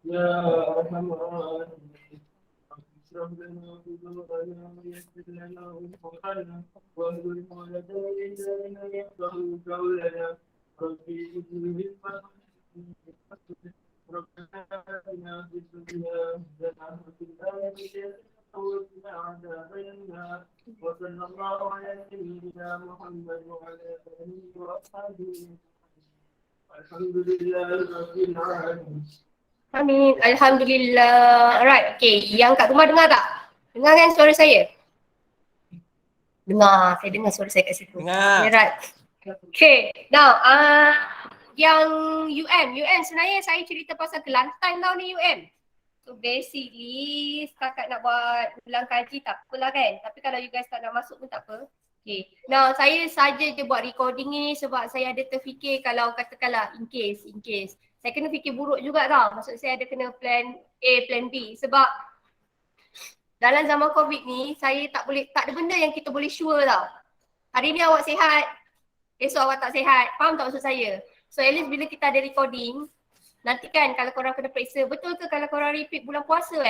يا أرحم الراحمين اشرح لنا صدورنا ويسر لنا أمورنا واهدنا ولدينا لنا يفقهوا قولنا ربي زدني علما ربنا آتنا في الدنيا حسنة وفي الآخرة وقنا عذاب النار وصلى الله على سيدنا محمد وعلى آله وأصحابه الحمد لله رب العالمين. Amin. Alhamdulillah. Alright. Okay. Yang kat rumah dengar tak? Dengar kan suara saya? Dengar. Saya dengar suara saya kat situ. Dengar. Alright. Okay. Now, yang UM sebenarnya saya cerita pasal Kelantan tau ni UM. So basically setakat nak buat ulang kaji tak apalah kan. Tapi kalau you guys tak nak masuk pun tak apa. Okay. Now saya saja je buat recording ni sebab saya ada terfikir kalau katakanlah in case. Saya kena fikir buruk juga tau. Maksud saya ada kena plan A, plan B. Sebab dalam zaman COVID ni saya tak ada benda yang kita boleh sure tau. Hari ni awak sihat, esok awak tak sihat. Faham tak maksud saya? So at least bila kita ada recording, nanti kan kalau korang kena periksa, betul ke kalau korang repeat bulan puasa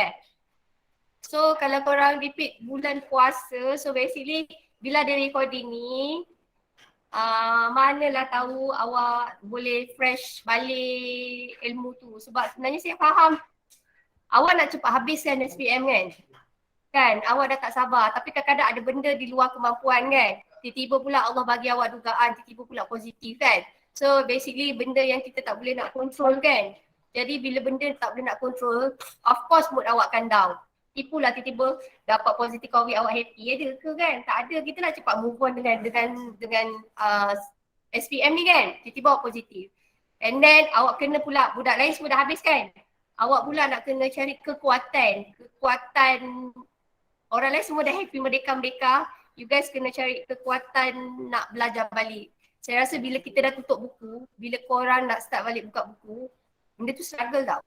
So kalau korang repeat bulan puasa, so basically bila ada recording ni, manalah tahu awak boleh fresh balik ilmu tu. Sebab sebenarnya saya faham awak nak cepat habiskan SPM kan awak dah tak sabar, tapi kadang-kadang ada benda di luar kemampuan kan. Tiba-tiba pula Allah bagi awak dugaan, tiba-tiba pula positif kan. So basically benda yang kita tak boleh nak control kan. Jadi bila benda tak boleh nak control, of course mood awak akan down. Tipulah tiba-tiba dapat positif COVID awak happy ada ke kan? Tak ada, kita nak cepat move on dengan SPM ni kan. Tiba-tiba awak positif. And then awak kena pula, budak lain semua dah habis kan? Awak pula nak kena cari kekuatan orang lain semua dah happy merdeka-merdeka. You guys kena cari kekuatan nak belajar balik. Saya rasa bila kita dah tutup buku, bila korang nak start balik buka buku, benda tu struggle tau.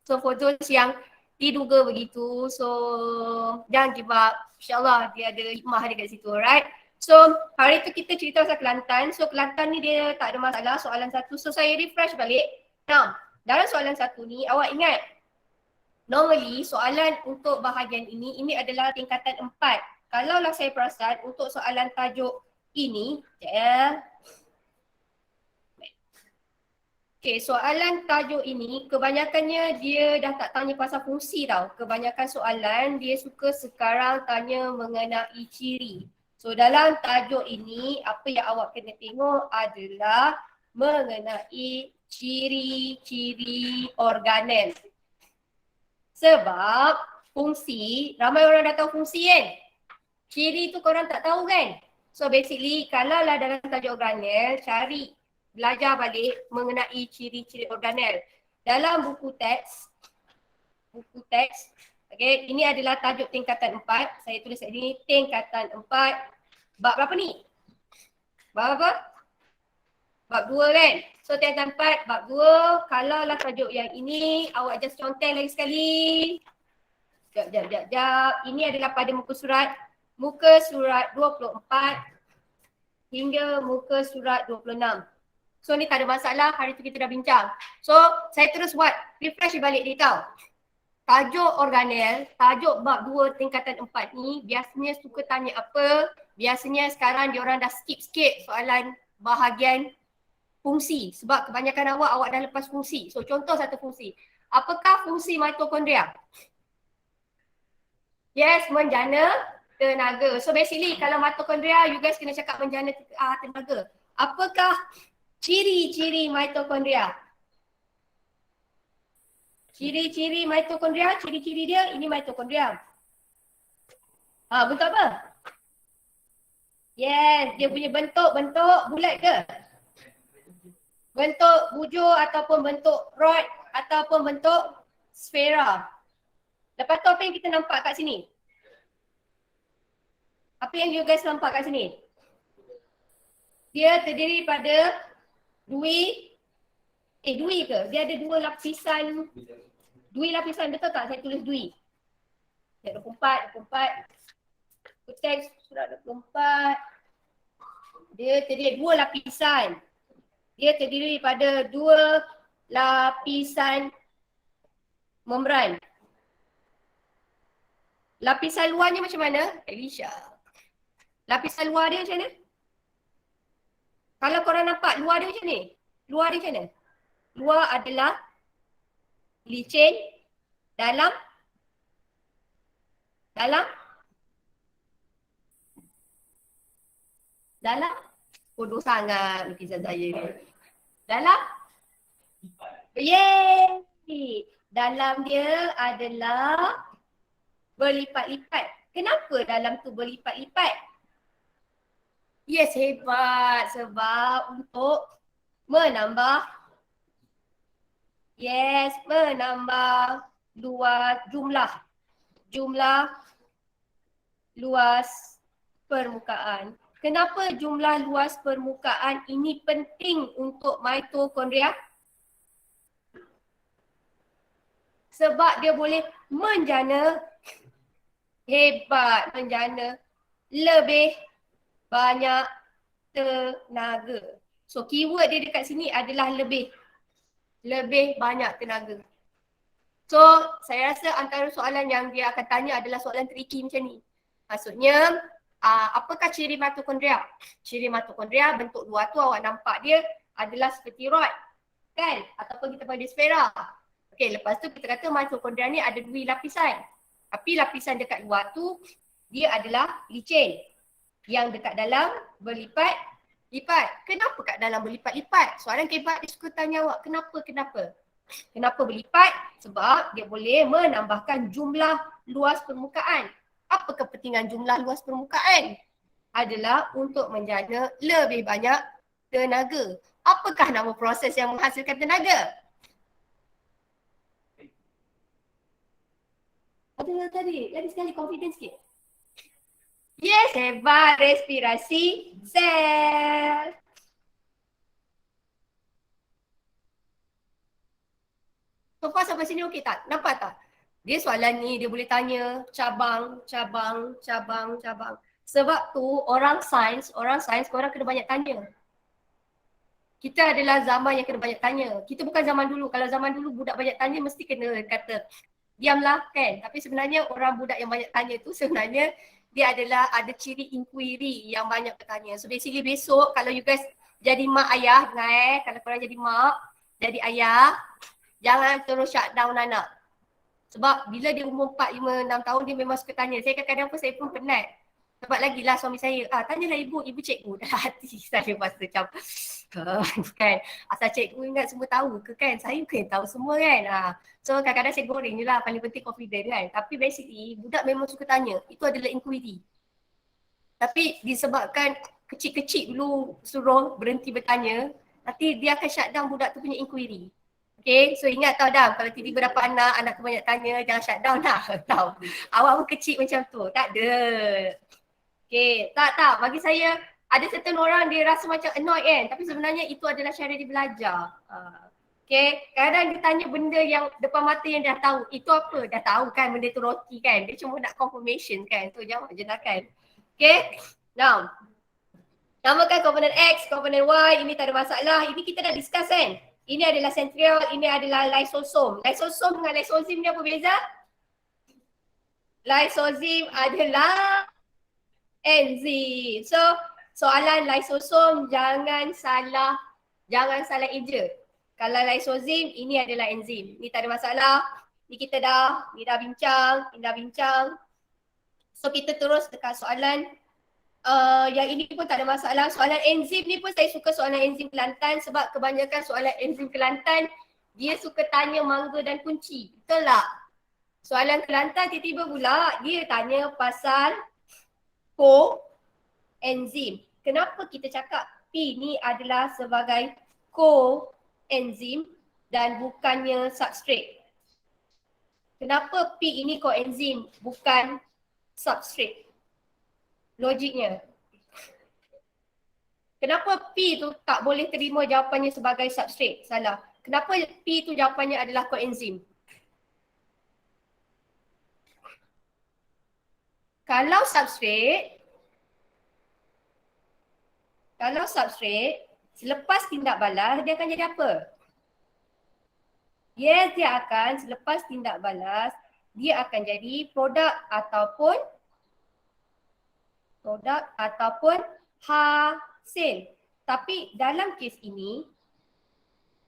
So for those yang diduga begitu, so jangan give up. InsyaAllah dia ada hikmah dia kat situ, alright? So hari tu kita cerita pasal Kelantan. So Kelantan ni dia tak ada masalah soalan satu. So saya refresh balik. Now, dalam soalan satu ni awak ingat normally soalan untuk bahagian ini adalah tingkatan 4. Kalaulah saya perasan untuk soalan tajuk ini, okay, soalan tajuk ini kebanyakannya dia dah tak tanya pasal fungsi tau. Kebanyakan soalan dia suka sekarang tanya mengenai ciri. So dalam tajuk ini apa yang awak kena tengok adalah mengenai ciri-ciri organel. Sebab fungsi, ramai orang dah tahu fungsi kan? Ciri tu korang tak tahu kan? So basically kalau lah dalam tajuk organel, cari belajar balik mengenai ciri-ciri organel. Dalam buku teks, okay, ini adalah tajuk tingkatan 4. Saya tulis kat sini tingkatan 4. Bab berapa ni? Bab apa? Bab 2 kan? So tingkatan 4, bab 2. Kalau lah tajuk yang ini, awak just contoh lagi sekali. Sekejap. Ini adalah pada muka surat 24 hingga muka surat 26. So ni tak ada masalah, hari tu kita dah bincang. So saya terus buat refresh balik dia tau. Tajuk organel, tajuk bab 2 tingkatan 4 ni biasanya suka tanya apa? Biasanya sekarang diorang dah skip sikit soalan bahagian fungsi. Sebab kebanyakan awak dah lepas fungsi. So contoh satu fungsi. Apakah fungsi mitokondria? Yes, menjana tenaga. So basically kalau mitokondria, you guys kena cakap menjana tenaga. Apakah ciri-ciri mitokondria? Ciri-ciri mitokondria, ciri-ciri dia ini mitokondria. Bentuk apa? Yes, dia punya bentuk bulat ke? Bentuk bujur ataupun bentuk rod ataupun bentuk sfera. Lepas tu apa yang kita nampak kat sini? Apa yang you guys nampak kat sini? Dia terdiri pada dui ke? Dia ada dua lapisan betul tak? Saya tulis dui. 24. Teks surat 24. Dia terdiri dua lapisan. Dia terdiri daripada 2 lapisan membran. Lapisan luarnya macam mana? Elisha. Lapisan luar dia macam mana? Kalau korang nampak luar dia macam ni. Luar dia macam mana? Luar adalah licin, dalam bodoh sangat lukisan saya ni. Dalam yeay. Dalam dia adalah berlipat-lipat. Kenapa dalam tu berlipat-lipat? Yes, hebat. Sebab untuk menambah luas jumlah luas permukaan. Kenapa jumlah luas permukaan ini penting untuk mitokondria? Sebab dia boleh menjana, hebat, menjana lebih banyak tenaga. So keyword dia dekat sini adalah lebih banyak tenaga. So saya rasa antara soalan yang dia akan tanya adalah soalan tricky macam ni. Maksudnya apakah ciri mitokondria? Ciri mitokondria bentuk luar tu awak nampak dia adalah seperti rod kan? Ataupun kita panggil sfera. Okey, lepas tu kita kata mitokondria ni ada 2 lapisan. Tapi lapisan dekat luar tu dia adalah licin. Yang dekat dalam berlipat-lipat. Kenapa kat dalam berlipat-lipat? Soalan kebat dia suka tanya awak, kenapa? Kenapa berlipat? Sebab dia boleh menambahkan jumlah luas permukaan. Apa kepentingan jumlah luas permukaan? Adalah untuk menjana lebih banyak tenaga. Apakah nama proses yang menghasilkan tenaga? Ada tadi, lagi sekali confidence sikit. Yes, hebat, respirasi sel. So far sampai sini okey tak? Nampak tak? Dia soalan ni dia boleh tanya cabang. Sebab tu orang sains korang kena banyak tanya. Kita adalah zaman yang kena banyak tanya. Kita bukan zaman dulu. Kalau zaman dulu budak banyak tanya mesti kena kata diamlah kan. Tapi sebenarnya orang budak yang banyak tanya tu sebenarnya dia adalah ada ciri inquiry yang banyak bertanya. So basically besok kalau you guys jadi mak ayah, dengar kalau korang jadi mak, jadi ayah, jangan terus shutdown anak. Sebab bila dia umur 4, 5, 6 tahun dia memang suka tanya. Saya kadang-kadang pun saya pun penat. Sebab lagilah suami saya, tanyalah ibu cikgu. Dalam hati saya rasa macam kan. Asal cikgu ingat semua tahu ke kan? Saya bukan tahu semua kan. So kadang-kadang saya goreng je lah, paling penting confident kan. Tapi basically budak memang suka tanya. Itu adalah inquiry. Tapi disebabkan kecil-kecil dulu suruh berhenti bertanya, nanti dia akan shutdown budak tu punya inquiry. Okay, so ingat tau Dam, kalau tiba-tiba dapat anak tu banyak tanya, jangan shutdown lah. Tahu. Awak pun kecil macam tu. Tak ada. Okay, tak. Bagi saya, ada certain orang dia rasa macam annoyed kan. Tapi sebenarnya itu adalah cara dia belajar. Okay, kadang dia tanya benda yang depan mata yang dah tahu. Itu apa? Dah tahu kan benda tu roti kan. Dia cuma nak confirmation kan. Tu jawab je lah kan. Okay, now. Namakan komponen X, komponen Y, ini tak ada masalah. Ini kita dah discuss kan. Ini adalah centriole, ini adalah lysosom. Lysosom dengan lysozim ni apa beza? Lysozim adalah enzim. So, soalan lysosom jangan salah eja. Kalau lysozim, ini adalah enzim. Ni tak ada masalah. Ni kita dah bincang. So, kita terus dekat soalan yang ini pun tak ada masalah. Soalan enzim ni pun saya suka soalan enzim Kelantan sebab kebanyakan soalan enzim Kelantan dia suka tanya mangga dan kunci. Betul tak? Soalan Kelantan tiba-tiba pula dia tanya pasal koenzim. Kenapa kita cakap P ni adalah sebagai koenzim dan bukannya substrate? Kenapa P ini koenzim bukan substrate? Logiknya. Kenapa P tu tak boleh terima jawapannya sebagai substrate? Salah. Kenapa P tu jawapannya adalah koenzim? Kalau substrate, Selepas tindak balas, dia akan jadi apa? Yes, dia akan selepas tindak balas, dia akan jadi produk ataupun hasil. Tapi dalam kes ini,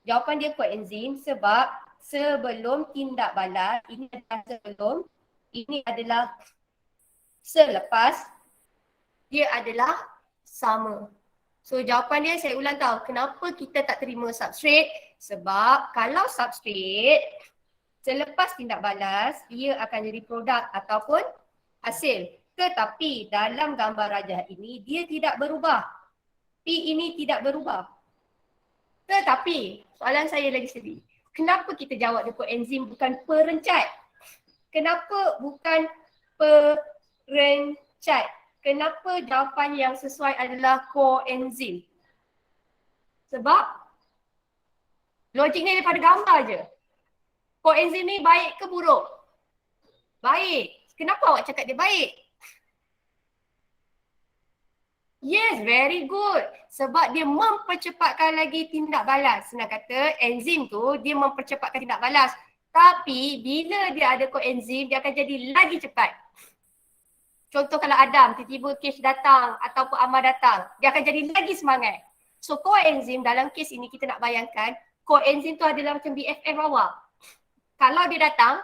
jawapan dia koenzim sebab sebelum tindak balas, ini adalah sebelum, ini adalah selepas, dia adalah sama. So jawapan dia saya ulang tahu, kenapa kita tak terima substrate? Sebab kalau substrate selepas tindak balas, dia akan jadi produk ataupun hasil. Tetapi dalam gambar rajah ini, dia tidak berubah. P ini tidak berubah. Tetapi soalan saya lagi sekali, kenapa kita jawab dia koenzim bukan perencat? Kenapa bukan perencat? Kenapa jawapan yang sesuai adalah koenzim? Sebab logiknya daripada gambar je. Koenzim ni baik ke buruk? Baik. Kenapa awak cakap dia baik? Yes, very good. Sebab dia mempercepatkan lagi tindak balas. Senang kata, enzim tu dia mempercepatkan tindak balas. Tapi bila dia ada koenzim, dia akan jadi lagi cepat. Contoh kalau Adam, tiba-tiba Kesh datang ataupun Amar datang, dia akan jadi lagi semangat. So koenzim dalam kes ini kita nak bayangkan, koenzim tu adalah macam BFF awak. Kalau dia datang,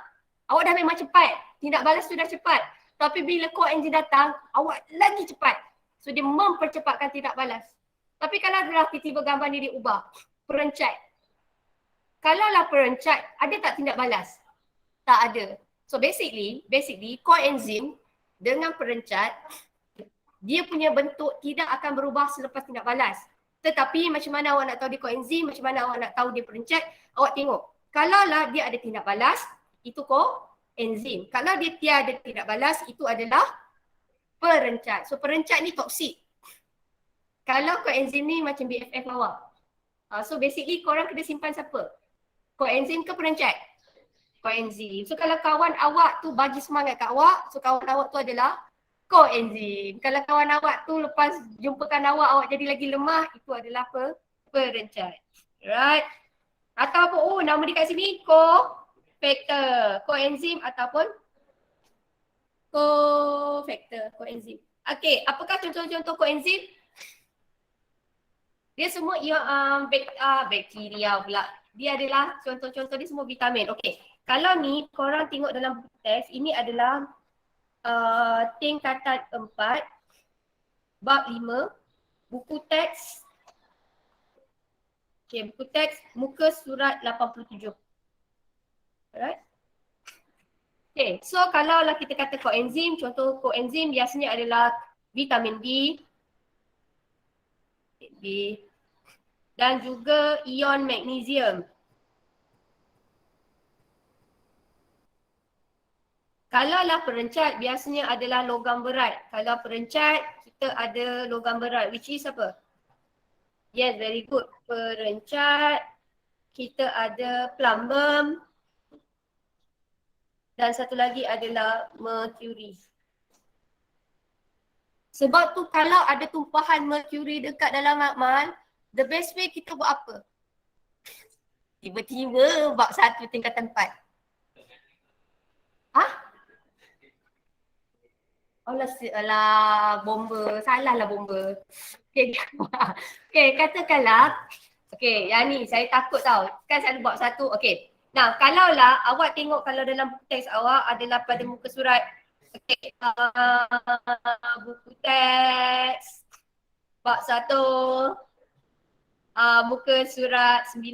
awak dah memang cepat. Tindak balas tu dah cepat. Tapi bila koenzim datang, awak lagi cepat. So dia mempercepatkan tindak balas. Tapi kalau dah tiba-tiba gambar ni diubah, perencat. Kalaulah perencat, ada tak tindak balas? Tak ada. So basically koenzim dengan perencat, dia punya bentuk tidak akan berubah selepas tindak balas. Tetapi macam mana awak nak tahu dia koenzim, macam mana awak nak tahu dia perencat, awak tengok. Kalaulah dia ada tindak balas, itu koenzim. Kalau dia tiada tindak balas, itu adalah perencat. So perencat ni toksik. Kalau koenzim ni macam BFF awak. So basically korang kena simpan siapa? Koenzim ke perencat? Koenzim. So kalau kawan awak tu bagi semangat kat awak, so kawan awak tu adalah koenzim. Kalau kawan awak tu lepas jumpakan awak jadi lagi lemah, itu adalah perencat. Right? Atau apa? Oh, nama dia kat sini cofactor. Koenzim ataupun cofactor, koenzim. Okey, apakah contoh-contoh koenzim? Dia semua bakteria pula. Dia adalah contoh-contoh dia semua vitamin. Okey. Kalau ni korang tengok dalam buku teks, ini adalah tingkatan 4 bab 5 buku teks. Okey, buku teks muka surat 87. Alright. Okay, so kalau lah kita kata koenzim, contoh koenzim biasanya adalah vitamin B dan juga ion magnesium. Kalau lah perencat biasanya adalah logam berat. Kalau perencat kita ada logam berat, which is apa? Yes, very good. Perencat kita ada plumbum. Dan satu lagi adalah mercury. Sebab tu kalau ada tumpahan mercury dekat dalam makmal, the best way kita buat apa? Tiba-tiba bab 1 tingkatan 4. Hah? Alah, bomba. Salahlah bomba. Okay, katakanlah. Okay, yang ni saya takut tau. Kan saya ada bab 1. Okay. Nah, kalaulah awak tengok kalau dalam buku teks awak adalah pada muka surat. Okay. Buku teks bab 1 muka surat 9.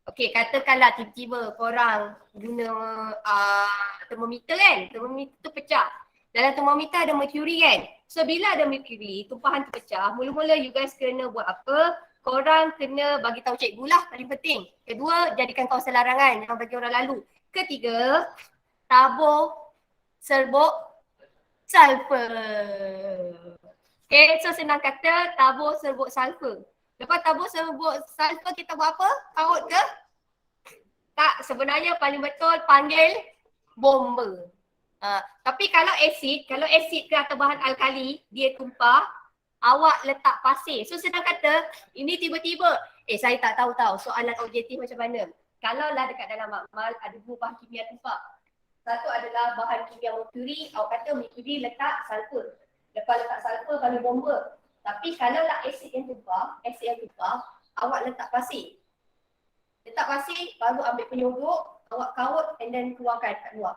Okay, katakanlah tiba-tiba korang guna termometer kan. Termometer tu pecah. Dalam termometer ada mercury kan. So bila ada mercury, tumpahan tu pecah, mula-mula you guys kena buat apa? Korang kena bagi tahu cikgu lah, paling penting. Kedua, jadikan kawasan larangan, jangan bagi orang lalu. Ketiga, tabur serbuk sulfur. Okay, so senang kata tabur serbuk sulfur. Lepas tabur serbuk sulfur kita buat apa? Kaut ke? Tak, sebenarnya paling betul panggil bomba. Tapi kalau asid ke atau bahan alkali, dia tumpah, awak letak pasir. So senang kata, ini tiba-tiba, saya tak tahu soalan objektif macam mana. Kalau lah dekat dalam makmal ada dua bahan kimia tempat. Satu adalah bahan kimia merkuri, awak kata merkuri letak sulfur. Lepas letak sulfur baru bomba. Tapi kalau lah asid yang tumpah, awak letak pasir. Letak pasir, baru ambil penyodok, awak kaut and then keluarkan kat luar.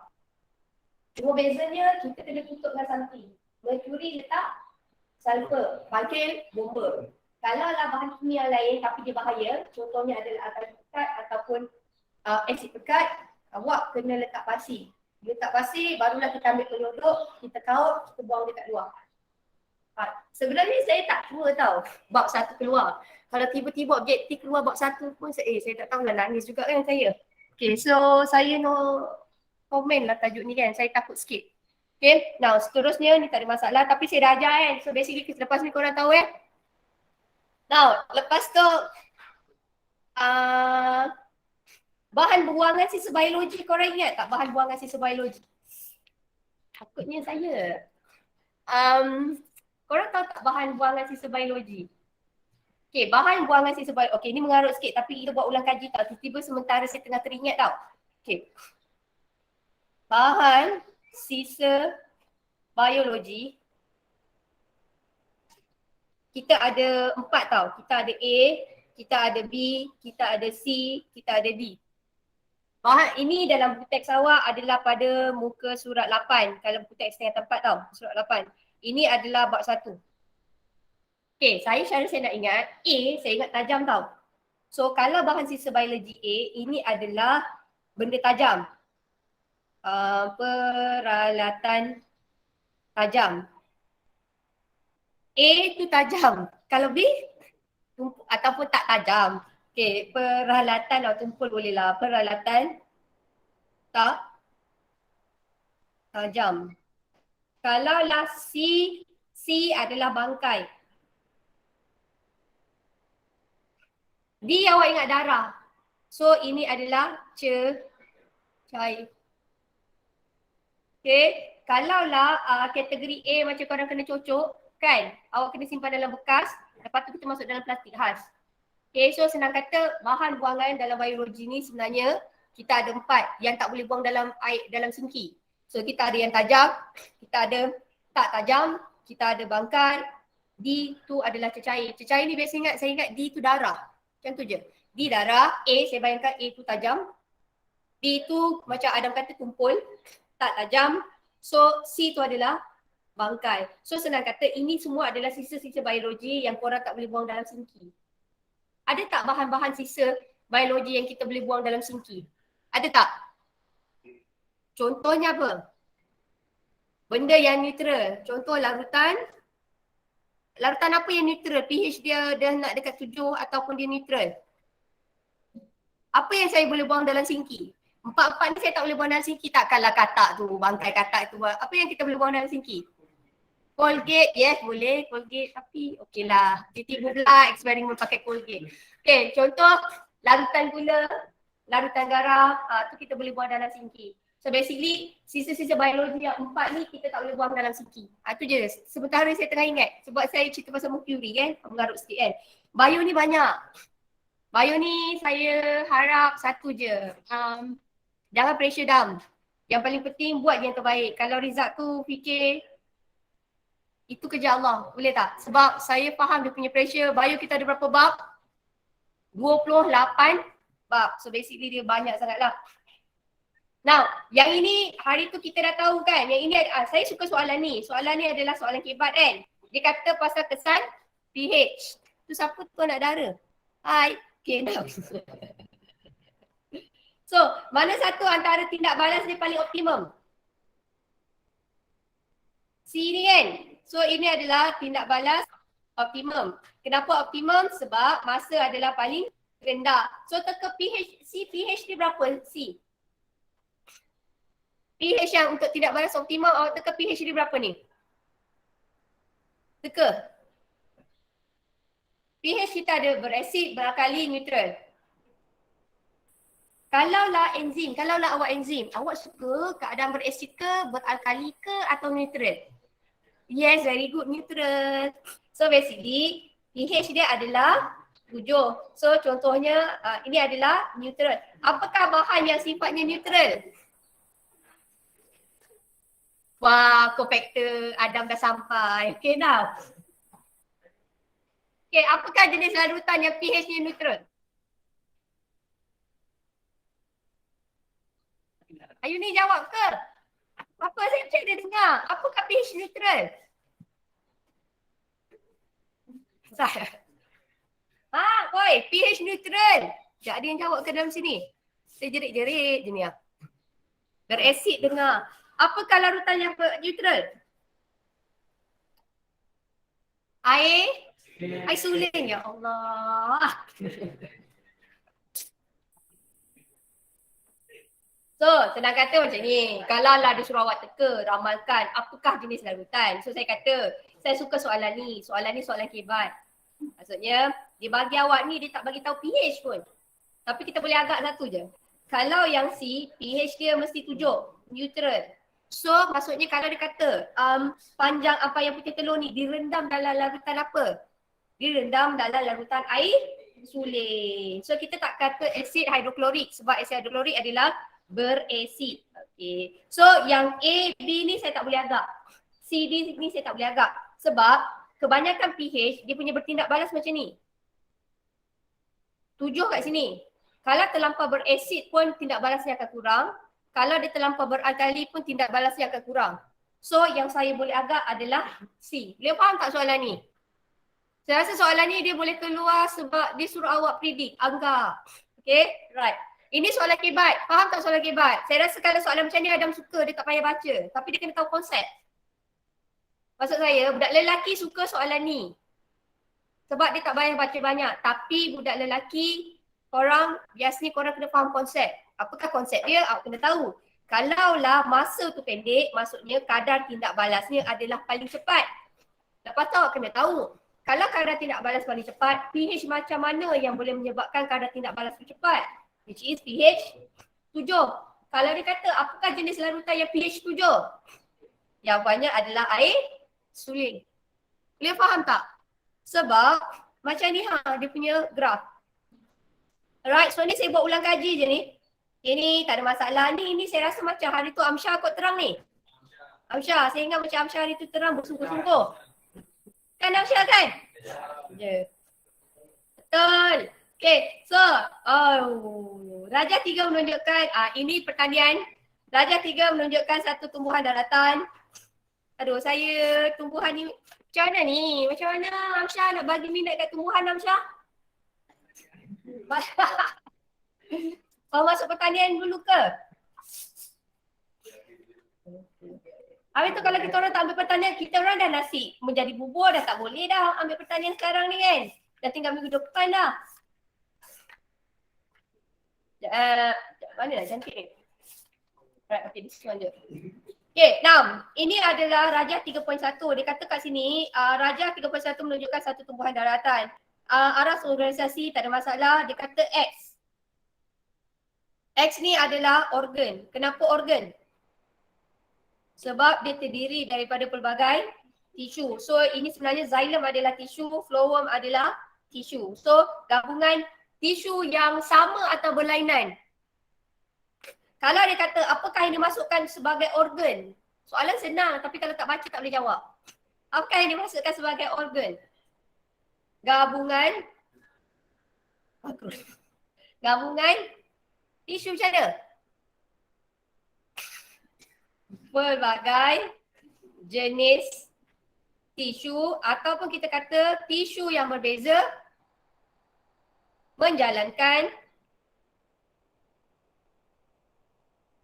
Cuma bezanya kita kena tutup dengan something. Merkuri letak sulfur, panggil bomba. Kalau lah bahan kimia lain tapi dia bahaya, contohnya adalah alkali pekat ataupun asid pekat, awak kena letak pasir. Letak pasir, barulah kita ambil penyodok, kita kaut, kita buang dekat luar. Sebenarnya saya tak tua bab satu keluar. Kalau tiba-tiba objektif keluar bab satu pun saya tak tahulah, nangis juga kan saya. Okay, so saya no komen lah tajuk ni kan, saya takut sikit. Okay, now seterusnya ni tak ada masalah tapi saya dah ajar kan. So basically lepas ni korang tahu Now, lepas tu bahan buangan sisa biologi, korang ingat tak bahan buangan sisa biologi? Takutnya saya. Korang tahu tak bahan buangan sisa biologi? Okay, bahan buangan sisa biologi. Okay, ni mengarut sikit tapi kita buat ulang kaji tau. Tiba-tiba sementara saya tengah teringat tau. Okay. Bahan sisa biologi, kita ada 4 tau. Kita ada A, kita ada B, kita ada C, kita ada D. Bahan ini dalam buku teks awak adalah pada muka surat 8. Kalau buku teks setengah tempat tau, surat 8. Ini adalah bab 1. Okay, saya nak ingat, A saya ingat tajam tau. So kalau bahan sisa biologi A, ini adalah benda tajam. Peralatan tajam. A tu tajam. Kalau B, ataupun tak tajam. Okay, peralatan atau tumpul boleh lah. Peralatan tak tajam. Kalau lah C adalah bangkai. D awak ingat darah. So ini adalah cair. Okay, kalau lah kategori A macam korang kena cocok kan, awak kena simpan dalam bekas, lepas tu kita masuk dalam plastik khas. Okay, so senang kata bahan buangan dalam biologi ni sebenarnya kita ada 4 yang tak boleh buang dalam air, dalam sinki. So kita ada yang tajam, kita ada tak tajam, kita ada bangkai. D tu adalah cecair. Cecair ni biasa ingat, saya ingat D tu darah. Macam tu je. D darah, A saya bayangkan A tu tajam. B tu macam Adam kata tumpul, tak tajam. So C tu adalah bangkai. So senang kata ini semua adalah sisa-sisa biologi yang korang tak boleh buang dalam sinki. Ada tak bahan-bahan sisa biologi yang kita boleh buang dalam sinki? Ada tak? Contohnya apa? Benda yang neutral. Contoh larutan. Larutan apa yang neutral? pH dia dah nak dekat 7 ataupun dia neutral. Apa yang saya boleh buang dalam sinki? 4 ni saya tak boleh buang dalam sinki. Takkanlah katak tu, bangkai katak tu. Apa yang kita boleh buang dalam sinki? Colgate, yes boleh Colgate, tapi okey lah. Tiba-tiba pula eksperimen pakai Colgate. Okay, contoh larutan gula, larutan garam, tu kita boleh buang dalam sinki. So basically sisa-sisa biologi yang 4 ni kita tak boleh buang dalam sinki. Tu je. Sementara saya tengah ingat sebab saya cerita pasal mercury kan, mengarut sikit kan. Bio ni banyak. Bio ni saya harap satu je. Jangan pressure down. Yang paling penting buat yang terbaik. Kalau result tu fikir itu kerja Allah, boleh tak? Sebab saya faham dia punya pressure. Bio kita ada berapa bab? 28 bab. So basically dia banyak sangat lah. Now, yang ini hari tu kita dah tahu kan. Yang ini saya suka soalan ni. Soalan ni adalah soalan kebat kan. Dia kata pasal kesan pH. Tu siapa tu anak dara? Hai. Okay, now. So, mana satu antara tindak balas dia paling optimum? C ni kan. So, ini adalah tindak balas optimum. Kenapa optimum? Sebab masa adalah paling rendah. So, teka pH, pH dia berapa? C. pH yang untuk tindak balas optimum, awak teka pH dia berapa ni? Teka. pH kita ada berasid, beralkali, neutral. Kalaulah enzim, kalaulah awak enzim, awak suka keadaan berasid ke, beralkali ke atau neutral? Yes, very good, neutral. So basically pH dia adalah 7. So contohnya ini adalah neutral. Apakah bahan yang sifatnya neutral? Wah, co-factor Adam dah sampai. Okay dah. Okay, apakah jenis larutan yang pH-nya neutral? Ayu ni jawab ke? Apa saya cek dia dengar? Apakah pH neutral? Saya. Oi, pH neutral. Tak ada yang jawab ke dalam sini? Saya jerit-jerit je ni. Berasid dengar. Apakah larutan yang neutral? Air? Air suling, ya Allah. So, senang kata macam ni. Kalau lah dia suruh awak teka, ramalkan apakah jenis larutan. So, saya kata, saya suka soalan ni. Soalan ni soalan kebat. Maksudnya, dia bagi awak ni, dia tak bagi tahu pH pun. Tapi kita boleh agak satu je. Kalau yang C, pH dia mesti 7, neutral. So, maksudnya kalau dia kata panjang apa yang putih telur ni direndam dalam larutan apa? Direndam dalam larutan air suling. So, kita tak kata asid hidroklorik sebab asid hidroklorik adalah berasid. Okay. So, yang A, B ni saya tak boleh agak. C, D ni saya tak boleh agak. Sebab kebanyakan pH dia punya bertindak balas macam ni. 7 kat sini. Kalau terlampau berasid pun tindak balasnya akan kurang. Kalau dia terlampau beralkali pun tindak balasnya akan kurang. So yang saya boleh agak adalah C. Boleh faham tak soalan ni? Saya rasa soalan ni dia boleh keluar sebab dia suruh awak predict, anggap. Okay, right. Ini soalan kebat. Faham tak soalan kebat? Saya rasa kalau soalan macam ni Adam suka, dia tak payah baca. Tapi dia kena tahu konsep. Maksud saya, budak lelaki suka soalan ni. Sebab dia tak payah baca banyak. Tapi budak lelaki, biasanya korang kena faham konsep. Apakah konsep dia? Awak kena tahu. Kalaulah masa tu pendek, maksudnya kadar tindak balasnya adalah paling cepat. Lepas tu awak kena tahu. Kalau kadar tindak balas paling cepat, pH macam mana yang boleh menyebabkan kadar tindak balas tu cepat? Which is pH 7. Kalau dia kata apakah jenis larutan yang pH 7? Yang banyak adalah air suling. Boleh faham tak? Sebab macam ni dia punya graf. Alright, so ni saya buat ulang kaji je ni. Ini tak ada masalah. Ni saya rasa macam hari tu Amsyar kot terang ni. Amsyar, saya ingat macam Amsyar hari tu terang bersungguh-sungguh. Kan Amsyar kan? Ya. Betul. Okay, so Raja 3 menunjukkan, ini pertanian. Raja 3 menunjukkan satu tumbuhan daratan. Aduh, saya tumbuhan ni macam mana ni? Macam mana Amsyar nak bagi minat kat tumbuhan Amsyar? Kau masuk pertanian dulu ke? Habis tu kalau kita orang tak ambil pertanian, kita orang dah nasi menjadi bubur, dah tak boleh dah ambil pertanian sekarang ni kan. Dah tinggal minggu depan dah. Mana dah cantik ni? Right, okay, this one je. Okay, now ini adalah Raja 3.1. Dia kata kat sini, Raja 3.1 menunjukkan satu tumbuhan daratan. Aras organisasi tak ada masalah. Dia kata X. X ni adalah organ. Kenapa organ? Sebab dia terdiri daripada pelbagai tisu. So ini sebenarnya xylem adalah tisu, phloem adalah tisu. So gabungan tisu yang sama atau berlainan. Kalau dia kata apakah yang dimasukkan sebagai organ? Soalan senang tapi kalau tak baca tak boleh jawab. Apakah yang dimasukkan sebagai organ? Gabungan tisu macam mana? Pelbagai jenis tisu ataupun kita kata tisu yang berbeza menjalankan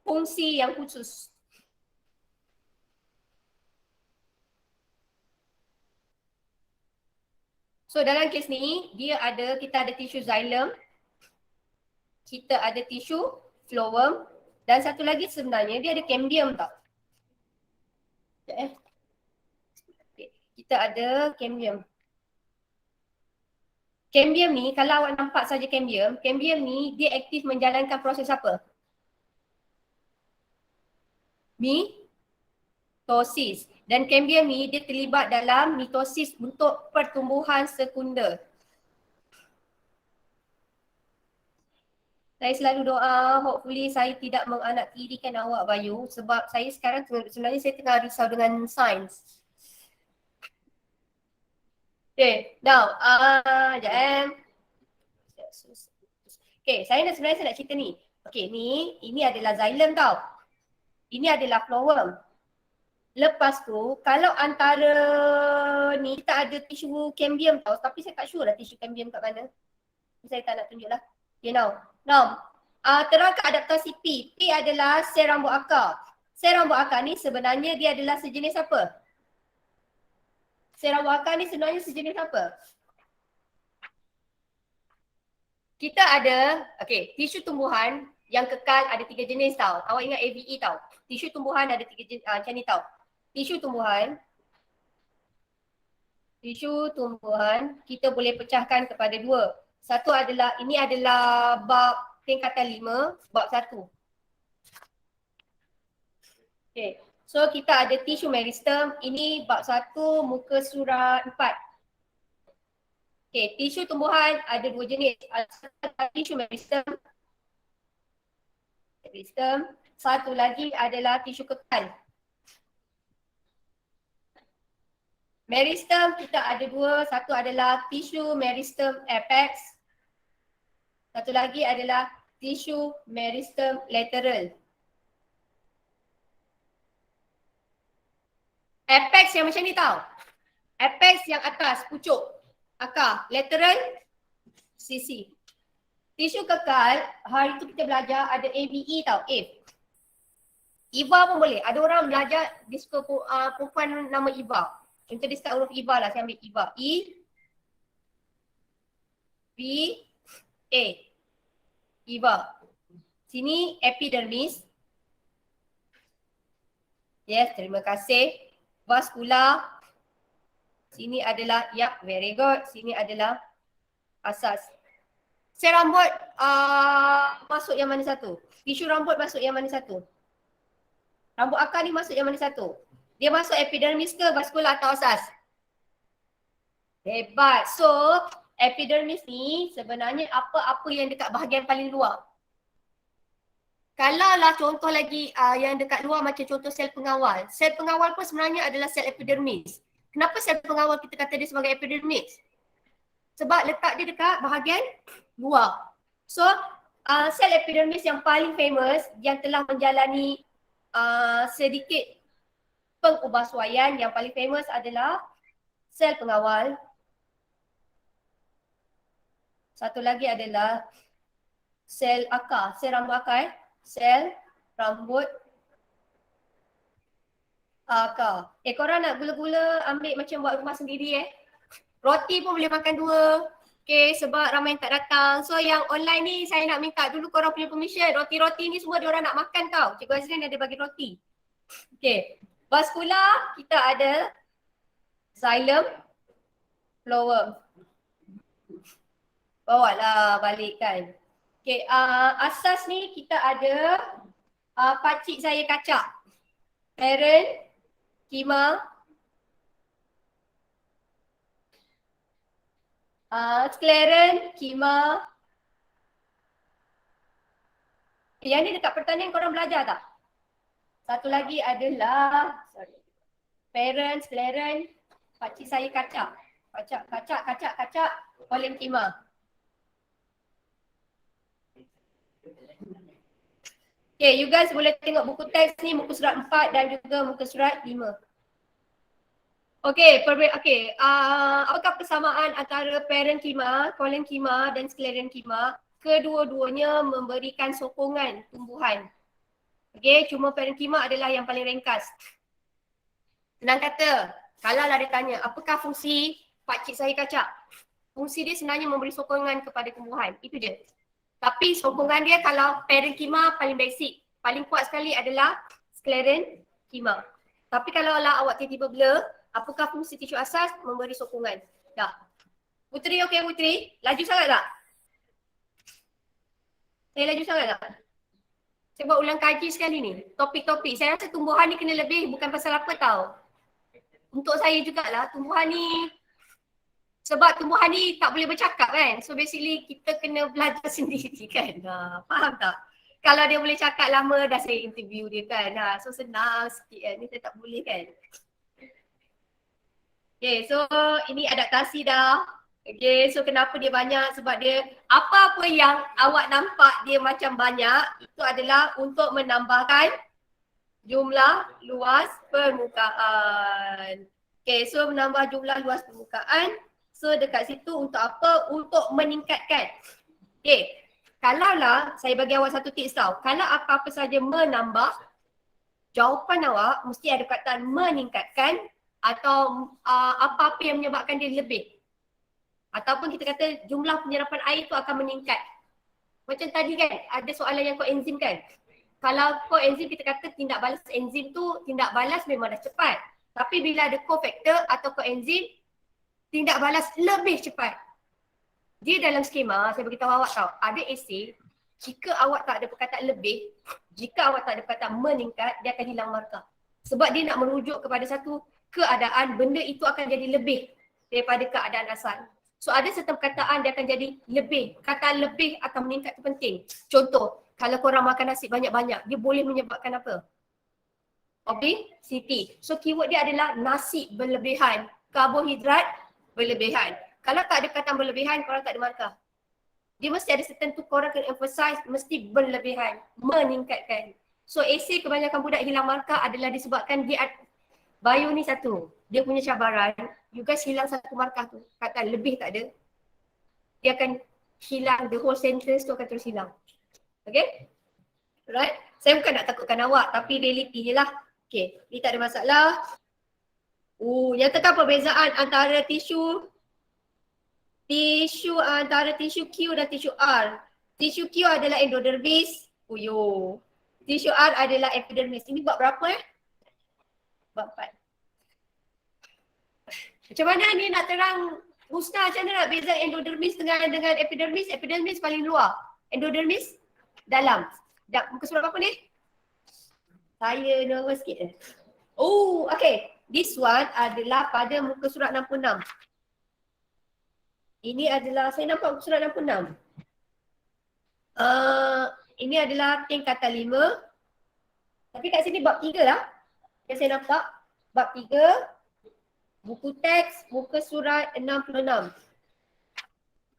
fungsi yang khusus. So dalam kes ni kita ada tisu xylem, kita ada tisu phloem dan satu lagi sebenarnya dia ada cambium tau. Okay. Kita ada cambium. Cambium ni kalau awak nampak saja cambium ni dia aktif menjalankan proses apa? mitosis. Dan kambium ni dia terlibat dalam mitosis untuk pertumbuhan sekunder. Saya selalu doa, hopefully saya tidak menganaktirikan awak Bayu sebab saya sekarang sebenarnya saya tengah risau dengan sains. Okay, now, sekejap Okay, saya sebenarnya nak cerita ni. Okay, ini adalah xylem tau. Ini adalah flowworm. Lepas tu, kalau antara ni kita ada tisu cambium tau, tapi saya tak sure lah tisu cambium kat mana. Saya tak nak tunjuk lah. Okay, now, terangkan adaptasi P. P adalah sel rambut akar. Sel rambut akar ni sebenarnya dia adalah sejenis apa? Sel rambut akar ni sebenarnya sejenis apa? Kita ada, tisu tumbuhan yang kekal ada 3 jenis tau. Awak ingat AVE tau. Tisu tumbuhan ada 3 jenis, macam ni tau. Tisu tumbuhan kita boleh pecahkan kepada 2. Satu adalah, ini adalah bab tingkatan 5, bab 1. Okay, so kita ada tisu meristem, ini bab 1 muka surat 4. Okay, tisu tumbuhan ada 2 jenis. Tisu meristem. Satu lagi adalah tisu kekal. Meristem kita ada 2. Satu adalah tisu meristem apex. Satu lagi adalah tisu meristem lateral. Apex yang macam ni tau. Apex yang atas, pucuk akar, lateral sisi. Tisu kekal, hari tu kita belajar ada AVE tau, Eva pun boleh. Ada orang belajar dia suka perempuan nama Eva. Contoh dia start huruf Eva lah, saya ambil Eva. E-V-A. Eva. Sini epidermis. Yes, terima kasih. Vaskular. Sini adalah, very good. Sini adalah asas. Sel rambut masuk yang mana satu? Tisu rambut masuk yang mana satu? Rambut akar ni masuk yang mana satu? Dia masuk epidermis ke vaskular atau asas? Hebat. So, epidermis ni sebenarnya apa-apa yang dekat bahagian paling luar. Kalau lah contoh lagi yang dekat luar macam contoh sel pengawal. Sel pengawal pun sebenarnya adalah sel epidermis. Kenapa sel pengawal kita kata dia sebagai epidermis? Sebab letak dia dekat bahagian luar. So, sel epidermis yang paling famous yang telah menjalani sedikit pengubahsuaian yang paling famous adalah sel pengawal. Satu lagi adalah sel akar, sel rambut akar. Sel rambut akar. Korang nak gula-gula ambil macam buat rumah sendiri Roti pun boleh makan 2. Okay, sebab ramai yang tak datang. So yang online ni saya nak minta dulu korang punya permission. Roti-roti ni semua diorang nak makan tau. Cikgu Azrin ada bagi roti. Okay. Vaskular kita ada xylem, phloem. Bawa lah balik kan. Okay, asas ni kita ada pakcik saya kacak. Parent, kima, scleron, kima. Yang ni dekat pertanian korang belajar tak? Satu lagi adalah parent, scleron, pakcik saya kacak. Kacak, pollen kima. Okay, you guys boleh tengok buku teks ni, muka surat 4 dan juga muka surat 5. Okay, apakah persamaan antara parent kima, pollen kima dan scleron kima? Kedua-duanya memberikan sokongan tumbuhan. Okay, cuma parent kima adalah yang paling ringkas. Senang kata, kalau lah dia tanya, apakah fungsi pakcik saya kacak? Fungsi dia sebenarnya memberi sokongan kepada tumbuhan, itu je. Tapi sokongan dia kalau parent kima paling basic, paling kuat sekali adalah scleron kima. Tapi kalau lah awak tiba-tiba blur, apakah fungsi tisu asas? Memberi sokongan. Dah. Putri okey Putri? Laju sangat tak? Saya laju sangat tak? Saya buat ulang kaji sekali ni. Topik-topik. Saya rasa tumbuhan ni kena lebih bukan pasal apa tau. Untuk saya jugalah tumbuhan ni, sebab tumbuhan ni tak boleh bercakap kan. So basically kita kena belajar sendiri kan. Faham tak? Kalau dia boleh cakap lama dah saya interview dia kan. So senang sikit kan. Ni saya tak boleh kan. Okay, so ini adaptasi dah. Okay, so kenapa dia banyak? Sebab dia apa-apa yang awak nampak dia macam banyak, itu adalah untuk menambahkan jumlah luas permukaan. Okay, so menambah jumlah luas permukaan. So dekat situ untuk apa? Untuk meningkatkan. Okay, kalaulah saya bagi awak satu tips tau. Kalau apa-apa saja menambah, jawapan awak mesti ada perkataan meningkatkan atau apa-apa yang menyebabkan dia lebih. Ataupun kita kata jumlah penyerapan air tu akan meningkat. Macam tadi kan, ada soalan yang koenzim kan. Kalau koenzim kita kata tindak balas enzim tu, tindak balas memang dah cepat. Tapi bila ada cofactor atau koenzim, tindak balas lebih cepat. Dia dalam skema, saya beritahu awak tau, ada esei, jika awak tak ada perkataan lebih, jika awak tak ada perkataan meningkat, dia akan hilang markah. Sebab dia nak merujuk kepada satu keadaan, benda itu akan jadi lebih daripada keadaan asal. So ada certain perkataan dia akan jadi lebih. Perkataan lebih akan meningkat tu penting. Contoh, kalau korang makan nasi banyak-banyak, dia boleh menyebabkan apa? Obesity. So keyword dia adalah nasi berlebihan, karbohidrat berlebihan. Kalau tak ada perkataan berlebihan, korang tak ada markah. Dia mesti ada certain tu korang kena emphasize, mesti berlebihan, meningkatkan. So esei kebanyakan budak hilang markah adalah disebabkan dia bio ni satu, dia punya cabaran, you guys hilang satu markah tu, kata lebih tak ada, dia akan hilang, the whole sentence tu akan terus hilang. Okay? Alright? Saya bukan nak takutkan awak, tapi reality je lah. Okay, ni tak ada masalah. Nyatakan perbezaan antara tisu antara tisu Q dan tisu R. Tisu Q adalah endodermis. Tisu R adalah epidermis. Ini bab berapa Bab 4. Macam mana ni nak terang Husna, macam mana nak beza endodermis dengan epidermis? Epidermis paling luar. Endodermis dalam. Muka surat apa ni? Saya nervous sikit. Okay. This one adalah pada muka surat 66. Ini adalah, saya nampak muka surat 66. Ini adalah tingkatan 5. Tapi kat sini bab 3 lah. Yang saya nampak. Bab 3. Buku teks, muka surat 66.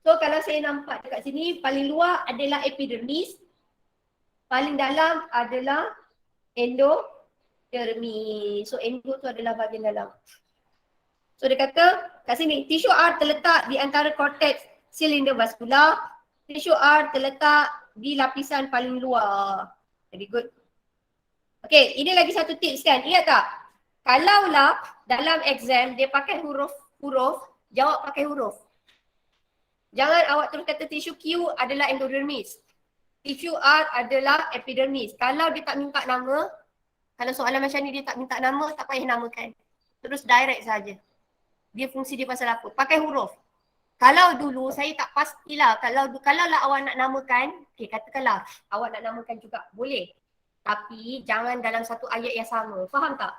So kalau saya nampak dekat sini, paling luar adalah epidermis. Paling dalam adalah endodermis. So endo tu adalah bahagian dalam. So dia kata kat sini, tisu R terletak di antara korteks silinder vaskular. Tisu R terletak di lapisan paling luar. Very good. Okay, ini lagi satu tips kan. Ingat tak? Kalaulah dalam exam dia pakai huruf, jawab pakai huruf. Jangan awak terus kata tisu Q adalah endodermis. Tisu R adalah epidermis. Kalau dia tak minta nama, kalau soalan macam ni dia tak minta nama, tak payah namakan. Terus direct saja. Dia fungsi dia pasal apa? Pakai huruf. Kalau dulu saya tak pastilah, kalau lah awak nak namakan, katakanlah awak nak namakan juga, boleh. Tapi jangan dalam satu ayat yang sama. Faham tak?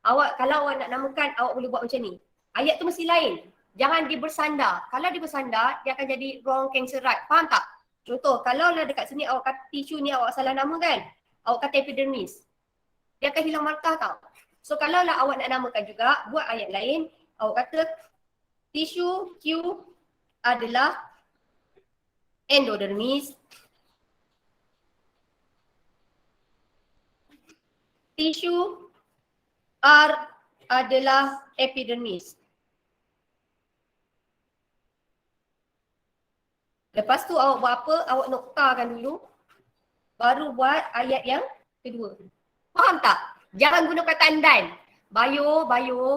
Kalau awak nak namakan, awak boleh buat macam ni. Ayat tu mesti lain. Jangan dia bersandar. Kalau dia bersandar, dia akan jadi wrong cancel right. Faham tak? Contoh, kalau lah dekat sini awak kata tisu ni awak salah nama kan? Awak kata epidermis. Dia akan hilang markah tau. So kalau lah awak nak namakan juga, buat ayat lain. Awak kata tisu Q adalah endodermis. Tisu R adalah epidermis. Lepas tu awak buat apa? Awak noktakan dulu. Baru buat ayat yang kedua. Faham tak? Jangan guna perkataan dan. Bio,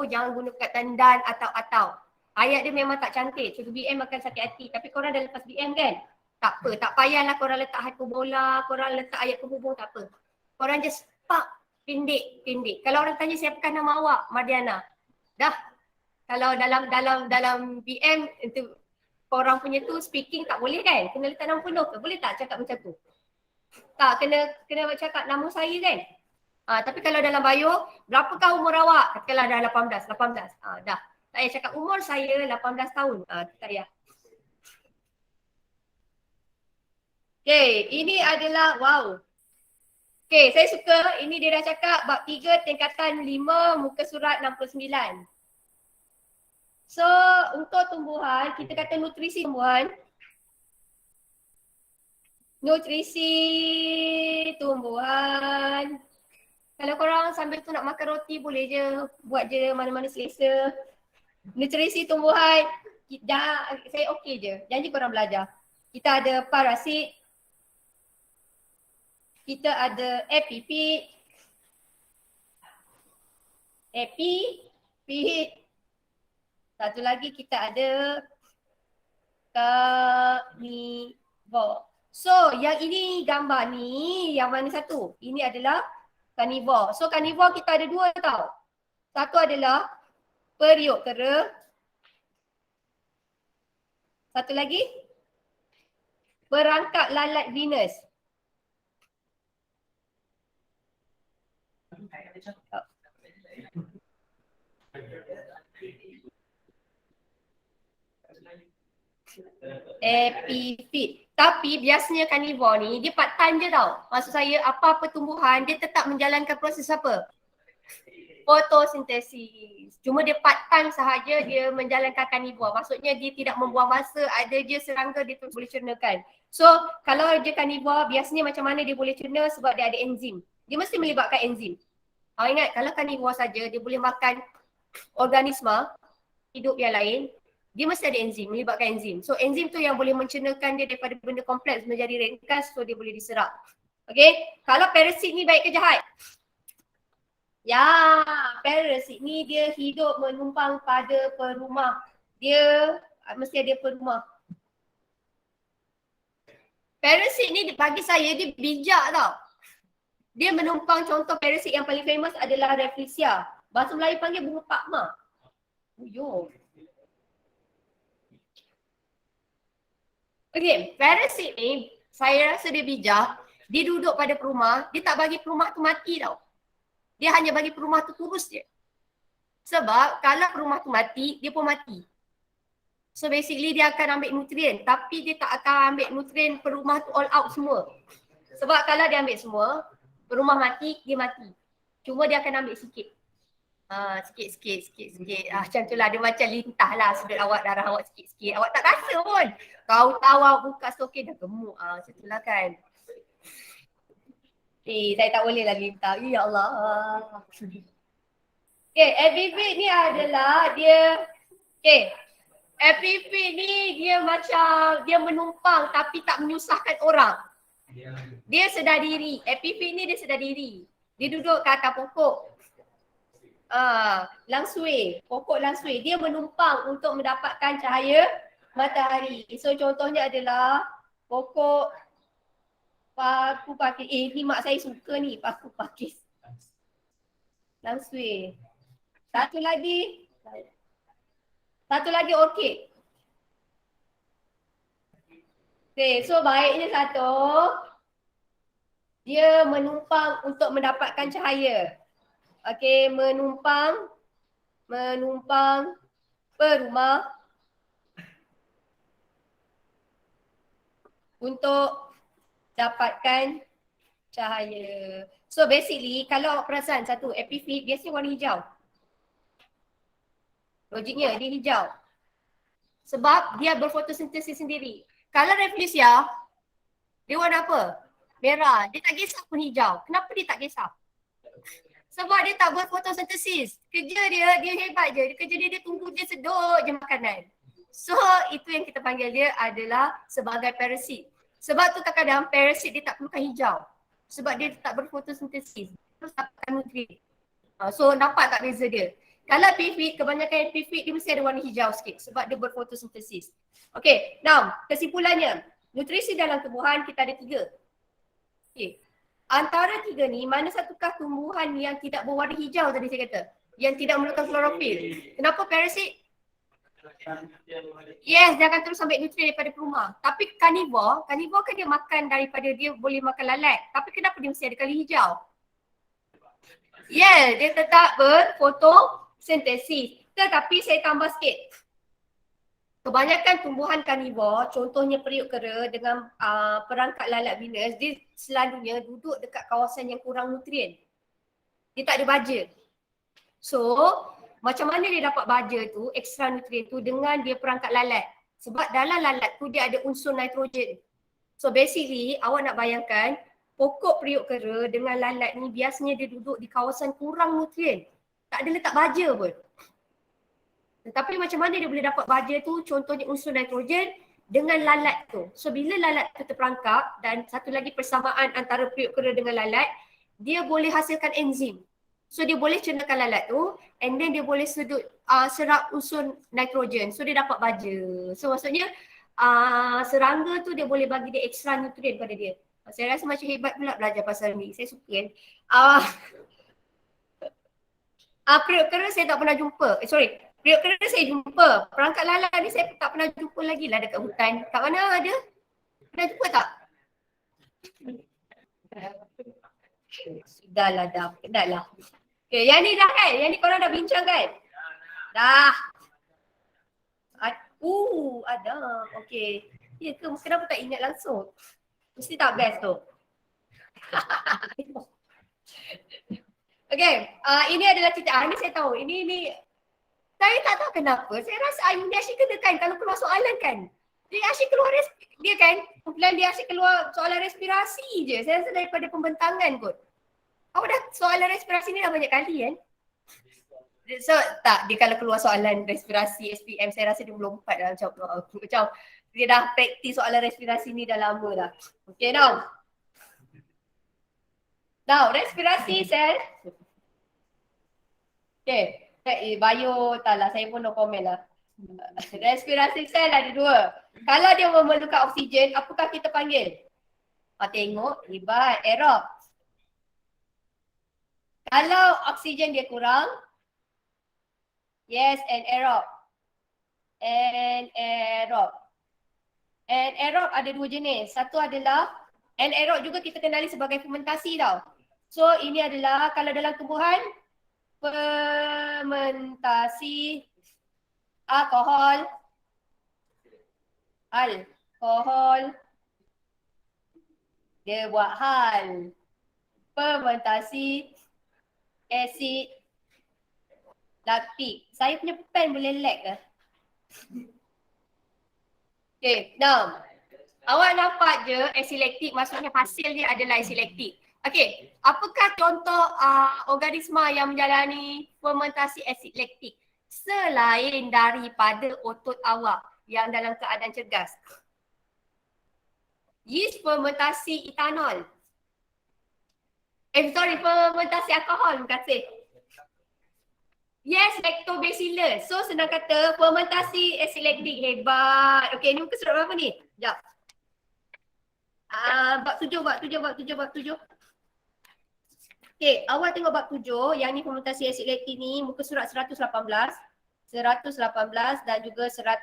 jangan guna perkataan dan atau. Ayat dia memang tak cantik. Cikgu BM akan sakit hati. Tapi korang dah lepas BM kan? Tak apa. Tak payahlah korang letak hyperbola, korang letak ayat penghubung, tak apa. Korang just pendek. Kalau orang tanya siapakah nama awak? Mardiana. Dah. Kalau dalam BM itu korang punya tu speaking tak boleh kan? Kena letak nama penuh ke? Boleh tak cakap macam tu? Tak, kena cakap nama saya kan. Tapi kalau dalam bio, berapakah umur awak? Katakanlah dah 18. Dah. Tak payah cakap umur saya 18 tahun. Tak payah. Okay, ini adalah, wow. Okay, saya suka, ini dia dah cakap bab 3 tingkatan 5 muka surat 69. So, untuk tumbuhan, kita kata nutrisi tumbuhan. Nutrisi tumbuhan. Kalau korang sambil tu nak makan roti boleh je, buat je mana-mana selesa. Nutrisi tumbuhan, saya okey je, janji korang belajar. Kita ada parasit, kita ada epifit, satu lagi kita ada carnivore. So yang ini gambar ni, yang mana satu? Ini adalah carnivore. So carnivore kita ada dua tau. Satu adalah periuk kera. Satu lagi perangkap lalat Venus. Epifit. Tapi biasanya carnivore ni dia part time je tau. Maksud saya apa-apa tumbuhan dia tetap menjalankan proses apa? Fotosintesis. Cuma dia part time sahaja dia menjalankan carnivore. Maksudnya dia tidak membuang masa, ada je serangga dia terus boleh cernakan. So kalau dia carnivore biasanya macam mana dia boleh cerna sebab dia ada enzim. Dia mesti melibatkan enzim. Ingat kalau carnivore saja dia boleh makan organisma hidup yang lain, dia mesti ada enzim, melibatkan enzim. So enzim tu yang boleh mencernakan dia daripada benda kompleks menjadi ringkas, so dia boleh diserap. Okay, kalau parasit ni baik ke jahat? Ya, parasit ni dia hidup menumpang pada perumah. Dia mesti ada perumah. Parasit ni bagi saya dia bijak tau. Dia menumpang, contoh parasit yang paling famous adalah Rafflesia. Bahasa Melayu panggil bunga pakma. Yo. Okay, parasit ni saya rasa dia bijak. Dia duduk pada perumah, dia tak bagi perumah tu mati tau. Dia hanya bagi perumah tu kurus je. Sebab kalau perumah tu mati, dia pun mati. So basically dia akan ambil nutrien, tapi dia tak akan ambil nutrien perumah tu all out semua. Sebab kalau dia ambil semua, perumah mati, dia mati. Cuma dia akan ambil sikit. Sikit. Macam tu lah, dia macam lintah lah sudut awak, darah awak sikit-sikit. Awak tak rasa pun. Tahu awak buka stokin dah gemuk. Macam tu lah kan. Saya tak boleh lah lintah. Ya Allah. Okay, epifit ni adalah dia, epifit ni dia macam, dia menumpang tapi tak menyusahkan orang. Dia sedar diri. Epifit ni dia sedar diri. Dia duduk ke atas pokok. Langsui, pokok langsui. Dia menumpang untuk mendapatkan cahaya matahari. So contohnya adalah pokok paku pakis. Ni mak saya suka ni, paku pakis. Langsui. Satu lagi orkid. Okay, so baiknya satu, dia menumpang untuk mendapatkan cahaya. Okay, menumpang perumah untuk dapatkan cahaya. So basically kalau awak perasan satu, epifit biasanya warna hijau. Logiknya dia hijau. Sebab dia berfotosintesis sendiri. Kalau Rafflesia, dia warna apa? Merah. Dia tak kisah pun hijau. Kenapa dia tak kisah? Sebab dia tak buat fotosintesis. Kerja dia hebat je. Kerja dia tunggu dia sedut je makanan. So itu yang kita panggil dia adalah sebagai parasit. Sebab tu kadang-kadang parasit dia tak perlukan hijau. Sebab dia tak berfotosintesis. Terus dapatkan nutrien. So nampak tak beza dia? Kalau epifit, kebanyakan epifit dia mesti ada warna hijau sikit sebab dia berfotosintesis. Okay, now kesimpulannya. Nutrisi dalam tumbuhan kita ada 3. Okay. Antara 3 ni, mana satukah tumbuhan yang tidak berwarna hijau tadi saya kata? Yang tidak memerlukan klorofil. Kenapa parasit? Yes, dia akan terus ambil nutrien daripada perumah. Tapi carnivore kan dia makan daripada dia boleh makan lalat. Tapi kenapa dia mesti ada kali hijau? Yeah, dia tetap berfotosintesis. Tetapi saya tambah sikit. Kebanyakan tumbuhan karnivor, contohnya periuk kera dengan perangkap lalat minus, dia selalunya duduk dekat kawasan yang kurang nutrien. Dia tak ada baja. So, macam mana dia dapat baja tu, ekstra nutrien tu dengan dia perangkap lalat? Sebab dalam lalat tu dia ada unsur nitrogen. So basically, awak nak bayangkan pokok periuk kera dengan lalat ni biasanya dia duduk di kawasan kurang nutrien. Tak ada letak baja pun. Tetapi macam mana dia boleh dapat baja tu, contohnya unsur nitrogen dengan lalat tu. So bila lalat tu terperangkap dan satu lagi persamaan antara periuk kera dengan lalat, dia boleh hasilkan enzim. So dia boleh cernakan lalat tu and then dia boleh serap unsur nitrogen. So dia dapat baja. So maksudnya serangga tu dia boleh bagi dia ekstra nutrien pada dia. Saya rasa macam hebat pula belajar pasal ni. Saya suka kan. Periuk kera saya tak pernah jumpa. Periuk kera saya jumpa. Perangkap lalat ni saya tak pernah jumpa lagi lah dekat hutan. Kat mana ada? Pernah jumpa tak? Sudahlah dah. Penatlah. Okay, yang ni dah kan? Yang ni korang dah bincang kan? Dah. Ada. Okay. Ya ke? Kenapa tak ingat langsung? Mesti tak best tu. Okay. Ini adalah cerita. Ini saya tahu. Ini saya tak tahu kenapa. Saya rasa Ayuni asyik kena kan kalau keluar soalan kan. Dia asyik keluar dia kan. Kumpulan dia asyik keluar soalan respirasi je. Saya rasa daripada pembentangan kot. Awak dah soalan respirasi ni dah banyak kali kan? So tak, dia kalau keluar soalan respirasi SPM saya rasa dia melompat dah macam dia dah praktis soalan respirasi ni dah lama dah. Okay now. Now respirasi sel. Okay. Bio tak lah, saya pun no comment lah. Respirasi sel ada dua. Kalau dia memerlukan oksigen, apakah kita panggil? Tengok, hebat, aerob. Kalau oksigen dia kurang, yes, anaerob. Anaerob ada dua jenis. Satu adalah anaerob juga kita kenali sebagai fermentasi tau. So ini adalah kalau dalam tumbuhan fermentasi alkohol dia buat hal fermentasi asid laktik. Saya punya pen boleh lag ke? Okay, now awak nampak je asid laktik maksudnya hasil dia adalah asid laktik. Okay, apakah contoh organisma yang menjalani fermentasi asid laktik selain daripada otot awak yang dalam keadaan cergas? Yeast fermentasi etanol. Fermentasi alkohol, terima kasih. Yes, lactobacillus. So senang kata fermentasi asid laktik, hebat. Okay, ni muka surat berapa ni? Sekejap. Bab 7. Okay, awak tengok bab 7, yang ni fermentasi asid laktik ni, muka surat 118 dan juga 119.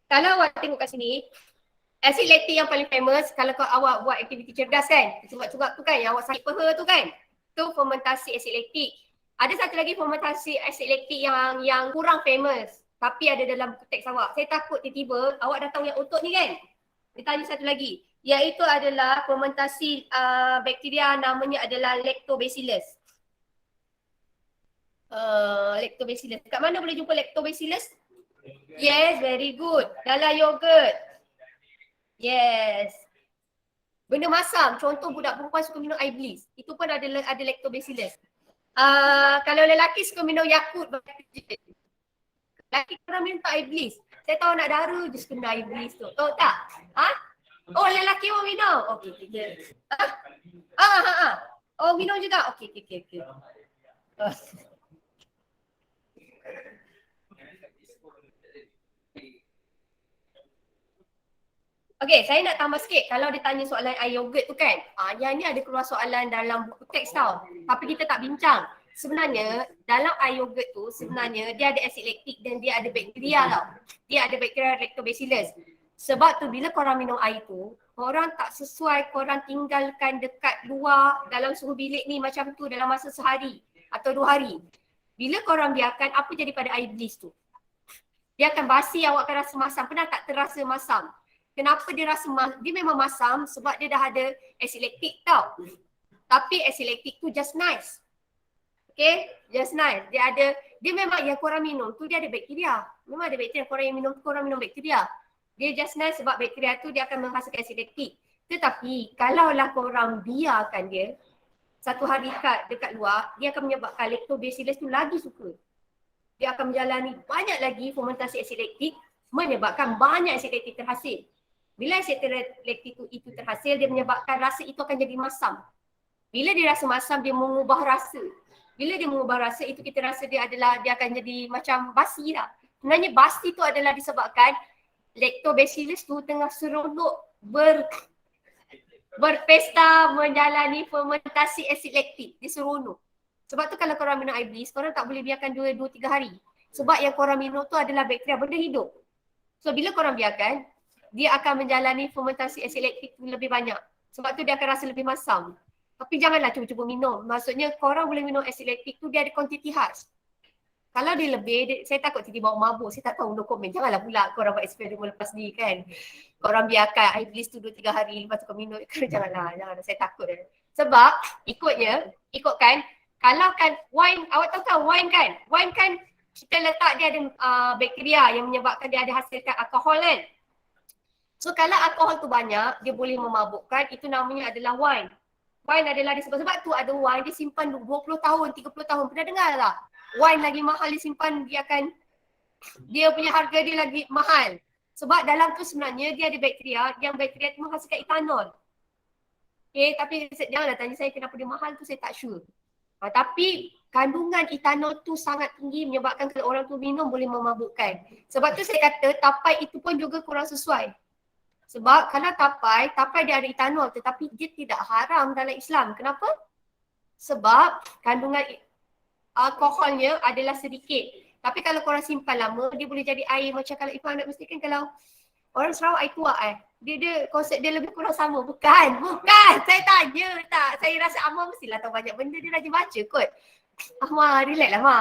Kalau awak tengok kat sini, asid laktik yang paling famous, kalau awak buat aktiviti cerdas kan, cungak-cungak tu kan, yang awak sakit peha tu kan, tu fermentasi asid laktik. Ada satu lagi fermentasi asid laktik yang kurang famous, tapi ada dalam buku teks awak. Saya takut tiba-tiba awak dah tahu yang otot ni kan. Dia tanya satu lagi, iaitu adalah fermentasi bakteria namanya adalah lactobacillus. Lactobacillus. Kat mana boleh jumpa lactobacillus? Yes, very good. Dalam yogurt. Yes. Benda masam, contoh budak perempuan suka minum air bliss. Itu pun ada lactobacillus. Kalau lelaki suka minum Yakult, lelaki pernah minum air bliss. Saya tahu nak dara je suka minum air bliss tu. Tahu tak? Oh, lelaki pun minum. Okey. Oh, minum juga. Okey. Okay, saya nak tambah sikit. Kalau dia tanya soalan air yogurt tu kan, yang ni ada keluar soalan dalam buku teks tau. Tapi kita tak bincang. sebenarnya dalam air yogurt tu sebenarnya dia ada asid laktik dan dia ada bakteria tau. Dia ada bakteria lactobacillus. Sebab tu bila korang minum air tu, korang tak sesuai korang tinggalkan dekat luar dalam suhu bilik ni macam tu dalam masa sehari atau 2 hari. Bila korang biarkan, apa jadi pada air bilis tu? Dia akan basi, awak akan rasa masam. Pernah tak terasa masam? Kenapa dia rasa dia memang masam sebab dia dah ada asid laktik tau. Tapi asid laktik tu just nice. Okay, just nice. Dia memang yang korang minum tu dia ada bakteria. Memang ada bakteria, korang yang minum tu korang minum bakteria. Dia just nice sebab bakteria tu dia akan menghasilkan asid laktik. Tetapi kalaulah korang biarkan dia 1 hari dekat luar, dia akan menyebabkan lactobacillus tu lagi suka. Dia akan menjalani banyak lagi fermentasi asid laktik, menyebabkan banyak asid laktik terhasil. Bila asid laktik itu terhasil, dia menyebabkan rasa itu akan jadi masam. Bila dia rasa masam, dia mengubah rasa. Bila dia mengubah rasa, itu kita rasa dia akan jadi macam basi lah. Sebenarnya basi itu adalah disebabkan lactobacillus tu tengah seronok berpesta menjalani fermentasi asid laktik. Dia seronok. Sebab tu kalau korang minum air bilis, korang tak boleh biarkan 2-3 hari. Sebab yang korang minum tu adalah bakteria, benda hidup. So bila korang biarkan, dia akan menjalani fermentasi asid laktik lebih banyak. Sebab tu dia akan rasa lebih masam. Tapi janganlah cuba-cuba minum. Maksudnya korang boleh minum asid laktik tu, dia ada kuantiti khas. Kalau dia lebih, saya takut tiba-tiba bawa mabuk. Saya tak tahu no komen. Janganlah pula korang buat eksperimen lepas ni kan. Korang biarkan air bilis tu 2-3 hari, lepas tu korang minum. Janganlah. Saya takut. Sebab ikutkan, kalau kan wine, awak tahu kan wine kan? Wine kan kita letak dia ada bakteria yang menyebabkan dia ada hasilkan alkohol kan? So kalau alkohol tu banyak, dia boleh memabukkan, itu namanya adalah wine. Wine adalah sebab tu ada wine dia simpan 20 tahun, 30 tahun. Pernah dengar tak? Wine lagi mahal dia simpan, dia punya harga dia lagi mahal. Sebab dalam tu sebenarnya dia ada bakteria, yang bakteria tu menghasilkan etanol. Okay, tapi janganlah tanya saya kenapa dia mahal tu, saya tak sure. Tapi kandungan etanol tu sangat tinggi menyebabkan kalau orang tu minum boleh memabukkan. Sebab tu saya kata tapai itu pun juga kurang sesuai. Sebab kalau tapai dia ada etanol tetapi dia tidak haram dalam Islam. Kenapa? Sebab kandungan alkoholnya adalah sedikit. Tapi kalau korang simpan lama, dia boleh jadi air macam kalau Ifah nak mesti kan kalau orang Sarawak air tuak Dia konsep dia lebih kurang sama. Bukan. Saya tanya tak. Saya rasa Amar mestilah tahu banyak benda, dia rajin baca kot. Amar, relax lah Amar.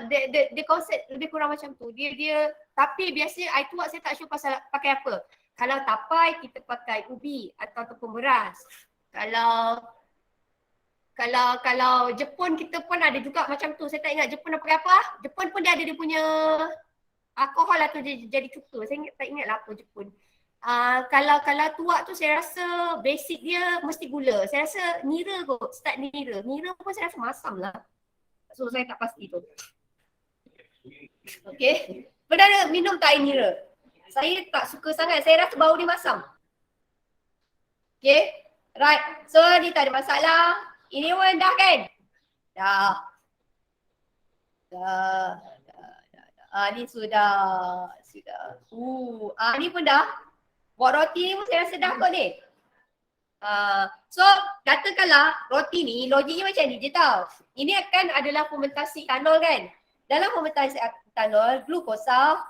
Dia konsep lebih kurang macam tu. Tapi biasanya air tuak saya tak sure pasal pakai apa. Kalau tapai kita pakai ubi ataupun beras. Kalau Jepun kita pun ada juga macam tu. Saya tak ingat Jepun nak pakai apa. Jepun pun dia ada dia punya alkohol atau jadi cuka. Saya tak ingat lah apa Jepun. Kalau tuak tu saya rasa basic dia mesti gula. Saya rasa nira kot. Start nira. Nira pun saya rasa masam lah. So saya tak pasti tu. Okay. Pernah minum tak air nira? Saya tak suka sangat. Saya rasa bau dia masam. Okay. Right. So ni tak ada masalah. Ini pun dah kan? Dah. Ni sudah. Ni pun dah. Buat roti pun saya rasa dah kot ni. So katakanlah roti ni logiknya macam ni je tau. Ini akan adalah fermentasi etanol kan. Dalam fermentasi etanol, glukosa,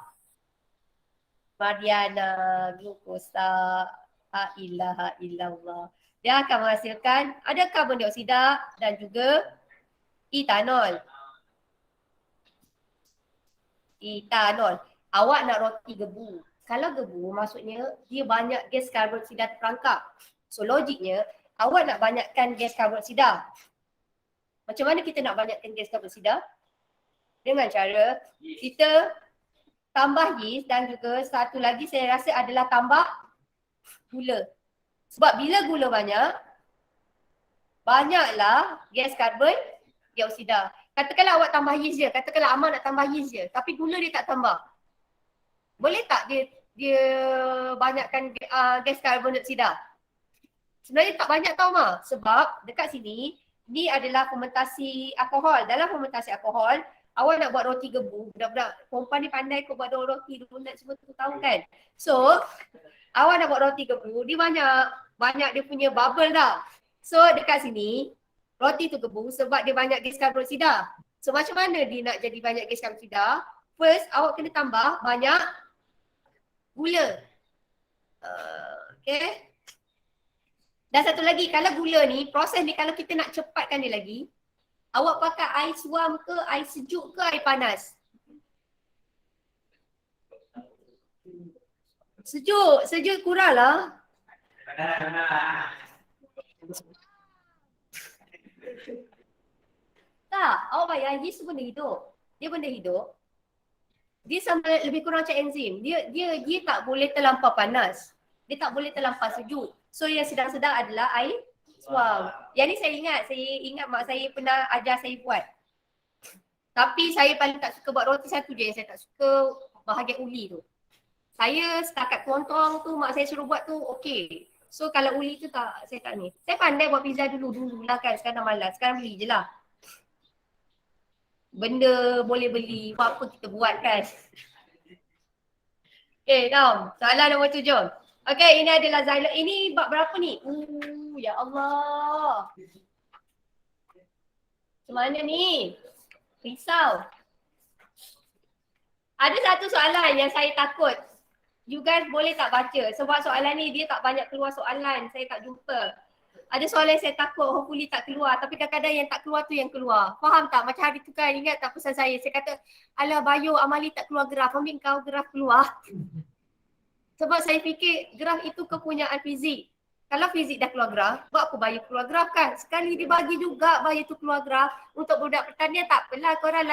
Mariana, glukosa, la ilaha illallah. Dia akan menghasilkan ada karbon dioksida dan juga etanol. Awak nak roti gebu. Kalau gebu maksudnya dia banyak gas karbon dioksida terperangkap. So logiknya awak nak banyakkan gas karbon dioksida. Macam mana kita nak banyakkan gas karbon dioksida? Dengan cara kita tambah yeast dan juga satu lagi saya rasa adalah tambah gula. Sebab bila gula banyaklah gas karbon dioksida. Katakanlah awak tambah yeast je, katakanlah Amar nak tambah yeast je tapi gula dia tak tambah. Boleh tak dia banyakkan gas karbon dioksida? Sebenarnya tak banyak tau Amar. Sebab dekat sini, ni adalah fermentasi alkohol. Dalam fermentasi alkohol, awak nak buat roti gebu, budak-budak perempuan ni pandai kau buat roti donat semua tu tahu kan. So, awak nak buat roti gebu, dia banyak dia punya bubble tau. So, dekat sini, Roti tu gebu sebab dia banyak gas karbonsida. So macam mana dia nak jadi banyak gas karbonsida? First, awak kena tambah banyak gula. Okay. Dan satu lagi, kalau gula ni, proses ni kalau kita nak cepatkan dia lagi, awak pakai air suam ke, air sejuk ke, air panas? Sejuk kurang lah. Tak, awak bayar yeast tu benda hidup. Dia benda hidup. Dia sama lebih kurang macam enzim. Dia tak boleh terlampau panas. Dia tak boleh terlampau sejuk. So yang sedang-sedang adalah air suam. Yang ni saya ingat mak saya pernah ajar saya buat. Tapi saya paling tak suka buat roti satu je yang saya tak suka, bahagian uli tu. Saya setakat kelontong tu mak saya suruh buat tu okey. So kalau uli tu tak, saya tak ni. Saya pandai buat pizza dulu lah kan, sekarang dah malas. Sekarang beli je lah. Benda boleh beli, apa kita buat kan. Okay, Tom. Soalan nombor 7. Okay, ini adalah xylophone. Ini bab berapa ni? Ya Allah. Macam mana ni? Risau. Ada satu soalan yang saya takut. You guys boleh tak baca? Sebab soalan ni dia tak banyak keluar soalan. Saya tak jumpa. Ada soalan yang saya takut, hopefully tak keluar. Tapi kadang-kadang yang tak keluar tu yang keluar. Faham tak? Macam hari tu kan, ingat tak pesan saya? Saya kata, alah Bayu, Amali tak keluar graf. Ambil kau graf keluar. Sebab saya fikir graf itu kepunyaan fizik. Kalau fizik dah keluar graf, buat apa Bayu keluar graf kan? Sekali dia bagi juga Bayu tu keluar graf. Untuk budak pertanian tak apalah, korang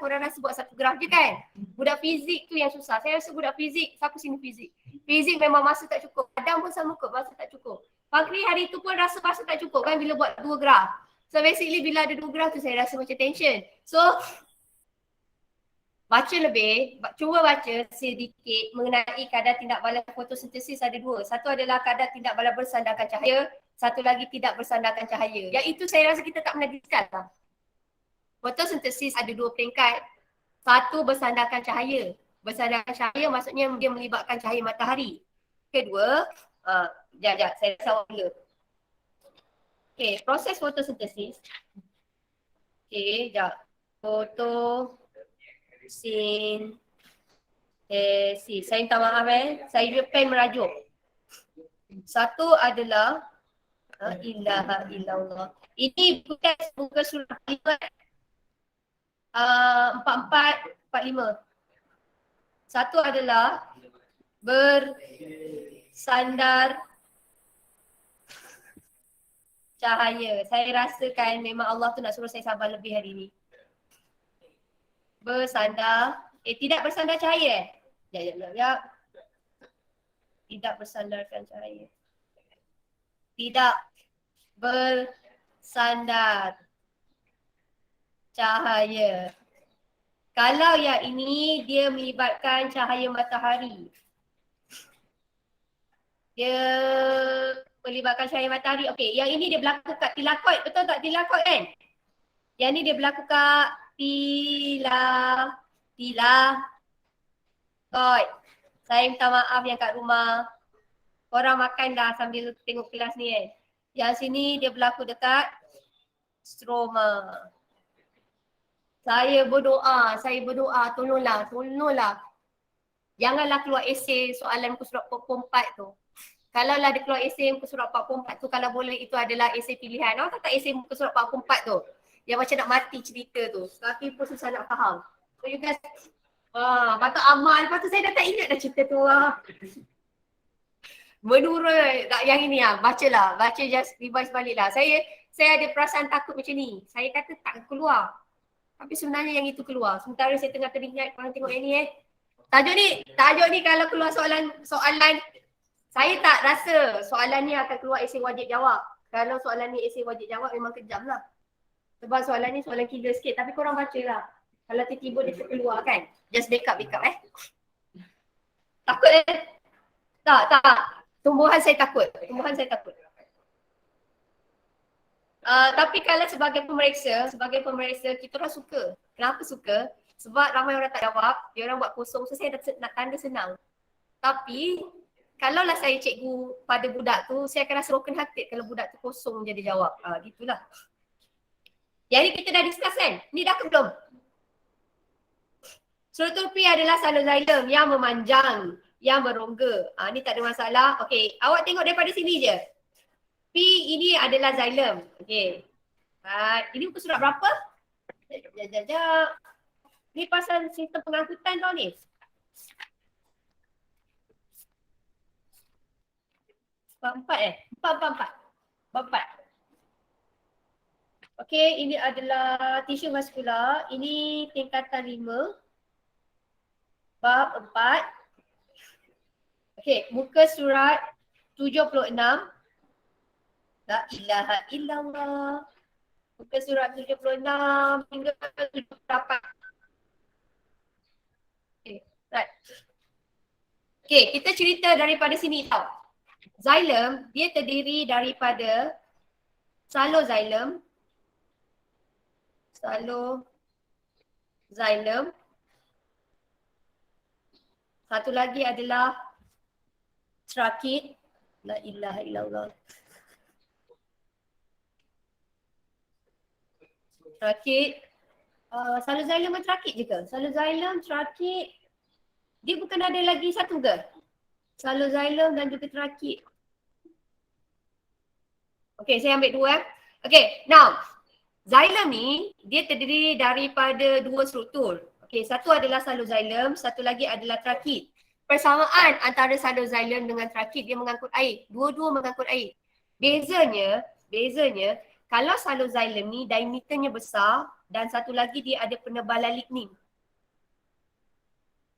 korang rasa buat satu graf je kan? Budak fizik tu yang susah. Saya rasa budak fizik, siapa sini fizik? Fizik memang masa tak cukup. Adam pun sama kot, masa tak cukup. Fakri hari tu pun rasa masa tak cukup kan bila buat 2 graf. So basically bila ada 2 graf tu saya rasa macam tension. So baca lebih, cuba baca sedikit mengenai kadar tindak balas fotosintesis ada 2. Satu adalah kadar tindak balas bersandarkan cahaya, satu lagi tidak bersandarkan cahaya. Yang itu saya rasa kita tak pernah discuss lah. Fotosintesis ada 2 peringkat. Satu bersandarkan cahaya. Bersandarkan cahaya maksudnya dia melibatkan cahaya matahari. Kedua, sekejap, saya rasa awak dulu. Okay, proses fotosintesis. Okay, sekejap. Fotosintesis. Saya minta maaf saya juga pen merajuk. Satu adalah ilaha illallah. Ini bukan surah 44-45. Satu adalah bersandar cahaya. Saya rasakan memang Allah tu nak suruh saya sabar lebih hari ni. Bersandar, tidak bersandar cahaya Ya. Tidak bersandarkan cahaya. Tidak bersandar cahaya. Kalau yang ini dia melibatkan cahaya matahari. Dia melibatkan cahaya matahari. Okey, yang ini dia berlaku kat tilakoid. Betul tak tilakoid kan? Yang ni dia berlaku kat tilakoid. Saya minta maaf yang kat rumah. Korang makan dah sambil tengok kelas ni kan. Yang sini dia berlaku dekat stroma. Saya berdoa, tolonglah. Janganlah keluar esei soalan muka surat 44 tu. Kalau lah dia keluar esei muka surat 44 tu, kalau boleh itu adalah esei pilihan. Awak tak esei muka surat 44 tu? Yang macam nak mati cerita tu. Tapi pun susah nak faham. So you guys, patut amal. Lepas tu saya dah tak ingat dah cerita tu. Menurut yang ini bacalah. Baca just revise balik lah. Saya ada perasaan takut macam ni. Saya kata tak keluar. Tapi sebenarnya yang itu keluar. Sementara saya tengah teringat, korang tengok yang ni Tajuk ni kalau keluar soalan, saya tak rasa soalan ni akan keluar esei wajib jawab. Kalau soalan ni esei wajib jawab memang kejam lah. Sebab soalan ni soalan gila sikit. Tapi korang baca lah. Kalau tiba-tiba dia terkeluar kan. Just backup Takut Tak. Tumbuhan saya takut. Tapi kalau sebagai pemeriksa kita orang suka. Kenapa suka? Sebab ramai orang tak jawab, dia orang buat kosong. So saya nak tanda senang. Tapi kalaulah saya cikgu pada budak tu, saya akan rasa broken hearted kalau budak tu kosong je dia jawab. Gitulah. Yang ni kita dah discuss kan? Ni dah ke belum? Struktur P adalah xylem yang memanjang, yang berongga. Ni tak ada masalah. Okey, awak tengok daripada sini je. P ini adalah xylem. Okey. Ini muka surat berapa? Sekejap. Ni pasal sistem pengangkutan tau ni. Empat. Okey, ini adalah tisu vaskular. Ini tingkatan 5. Bab 4. Okey, muka surat 76. La ilaha illallah. Muka surat 76 hingga 78. Okay, right. Okay, kita cerita daripada sini tau. Xylem, dia terdiri daripada xylem, satu lagi adalah trakit. La ilaha illallah. Trakit. Xylem dan trakit je ke? Xylem, trakit. Dia bukan ada lagi satu ke? Xylem dan juga trakit. Okay, saya ambil dua. Okay, now. Xylem ni, dia terdiri daripada dua struktur. Okay, satu adalah xylem, satu lagi adalah trakit. Persamaan antara xylem dengan trakit, dia mengangkut air. Dua-dua mengangkut air. Bezanya, kalau xylem ni diameternya besar dan satu lagi dia ada penebalan lignin.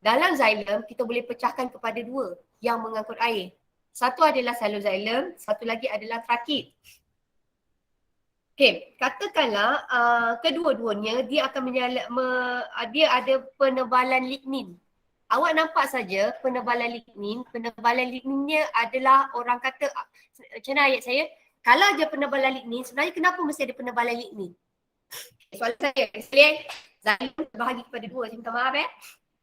Dalam xylem, kita boleh pecahkan kepada dua yang mengangkut air. Satu adalah xylem, satu lagi adalah trakit. Okay, katakanlah kedua-duanya dia akan dia ada penebalan lignin. Awak nampak saja penebalan lignin. Penebalan ligninnya adalah orang kata, macam mana ayat saya? Kalau ada penebalan lignin, sebenarnya kenapa mesti ada penebalan lignin? Soalan saya, xylem terbahagi kepada dua. Saya minta maaf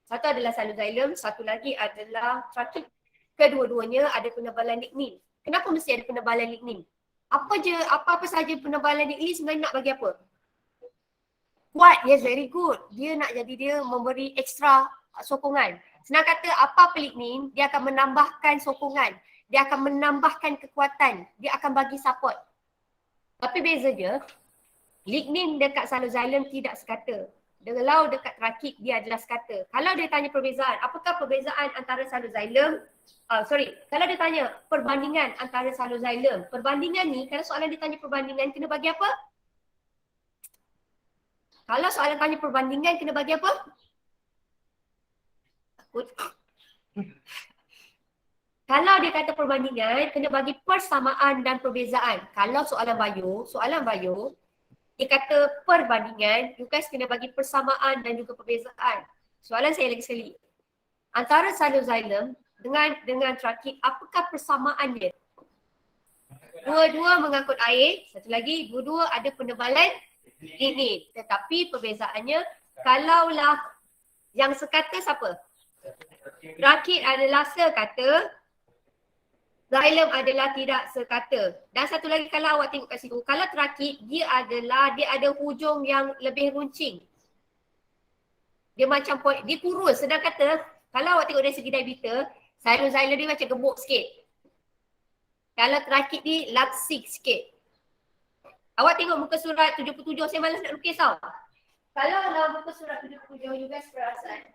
Satu adalah xylem, satu lagi adalah trakit. Kedua-duanya ada penebalan lignin. Kenapa mesti ada penebalan lignin? Apa-apa saja penebalan lignin sebenarnya nak bagi apa? Kuat, yes, very good. Dia nak jadi dia memberi ekstra sokongan. Senang kata, apa lignin, dia akan menambahkan sokongan. Dia akan menambahkan kekuatan. Dia akan bagi support. Tapi beza je, lignin dekat xylem tidak sekata. Kalau dekat trakit, dia adalah sekata. Kalau dia tanya perbezaan, apakah perbezaan antara xylem? Kalau dia tanya perbandingan antara xylem. Perbandingan ni, kalau soalan dia tanya perbandingan, kena bagi apa? Kalau soalan tanya perbandingan, kena bagi apa? Kalau dia kata perbandingan, kena bagi persamaan dan perbezaan. Kalau soalan bio, dia kata perbandingan, you guys kena bagi persamaan dan juga perbezaan. Soalan saya lagi sekali. Antara xylem dengan trakit, apakah persamaan dia? Dua-dua mengangkut air, satu lagi dua-dua ada penebalan lignin. Tetapi perbezaannya, kalaulah yang sekata siapa? Trakit adalah sekata, xylem adalah tidak sekata. Dan satu lagi kalau awak tengok kat situ, kalau trakit dia ada hujung yang lebih runcing. Dia macam dia kurus. Sedang kata kalau awak tengok dari segi diameter, xylem dia macam gemuk sikit. Kalau trakit ni laksik sikit. Awak tengok muka surat 77, saya malas nak lukis tau. Kalau dalam muka surat 77, you guys perasan.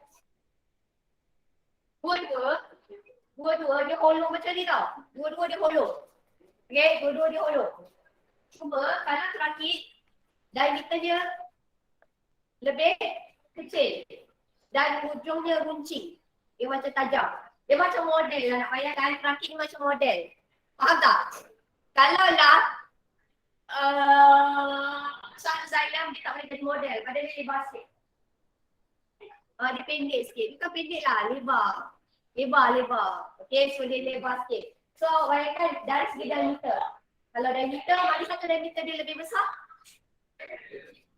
Dua-dua dia hollow macam ni tau. Dua-dua dia hollow. Okay, dua-dua dia hollow. Cuma kalau trakit, diameternya lebih kecil. Dan hujungnya runcing. Dia macam tajam. Dia macam model lah, nak bayangkan trakit ni macam model. Faham tak? Kalau lah xylem dia tak boleh jadi model. Padahal dia lebar sikit. Dia pendek sikit. Bukan pendek lah, lebar. Lebar. Okay, so dia lebar sikit. So, bayangkan dari segi diameter. Kalau diameter, mana satu diameter dia lebih besar?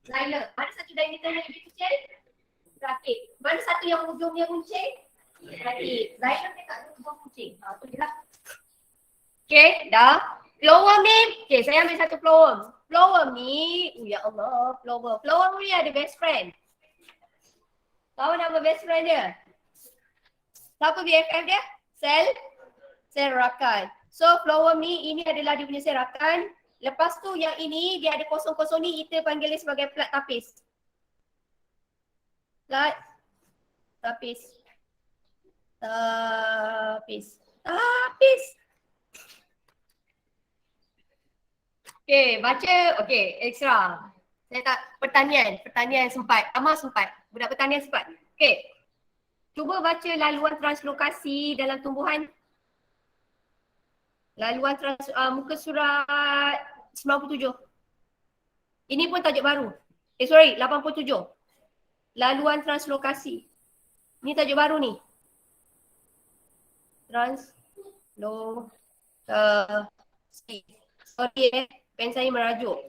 Xylem. Mana satu diameter yang lebih kecil? Trakit. Mana satu yang hujungnya runcing? Trakit. Xylem dia tak ada hujung runcing. Tu je lah. Okay, dah. Flower ni, okay, saya ambil satu flower. Flower ni, ya Allah, flower. Flower ni ada best friend. Tahu nama best friend dia? Siapa BFF dia? Sel rakan. So flower ni, ini adalah dia punya sel rakan. Lepas tu yang ini, dia ada kosong-kosong ni, kita panggil dia sebagai plat tapis. Plat tapis. Tapis. Okay, baca. Okay, ekstra. Saya tak, pertanian sempat. Amal sempat. Budak pertanian sempat. Okay. Cuba baca laluan translokasi dalam tumbuhan. Laluan muka surat 97. Ini pun tajuk baru. 87. Laluan translokasi. Ini tajuk baru ni. Translokasi. Sorry pen saya merajuk.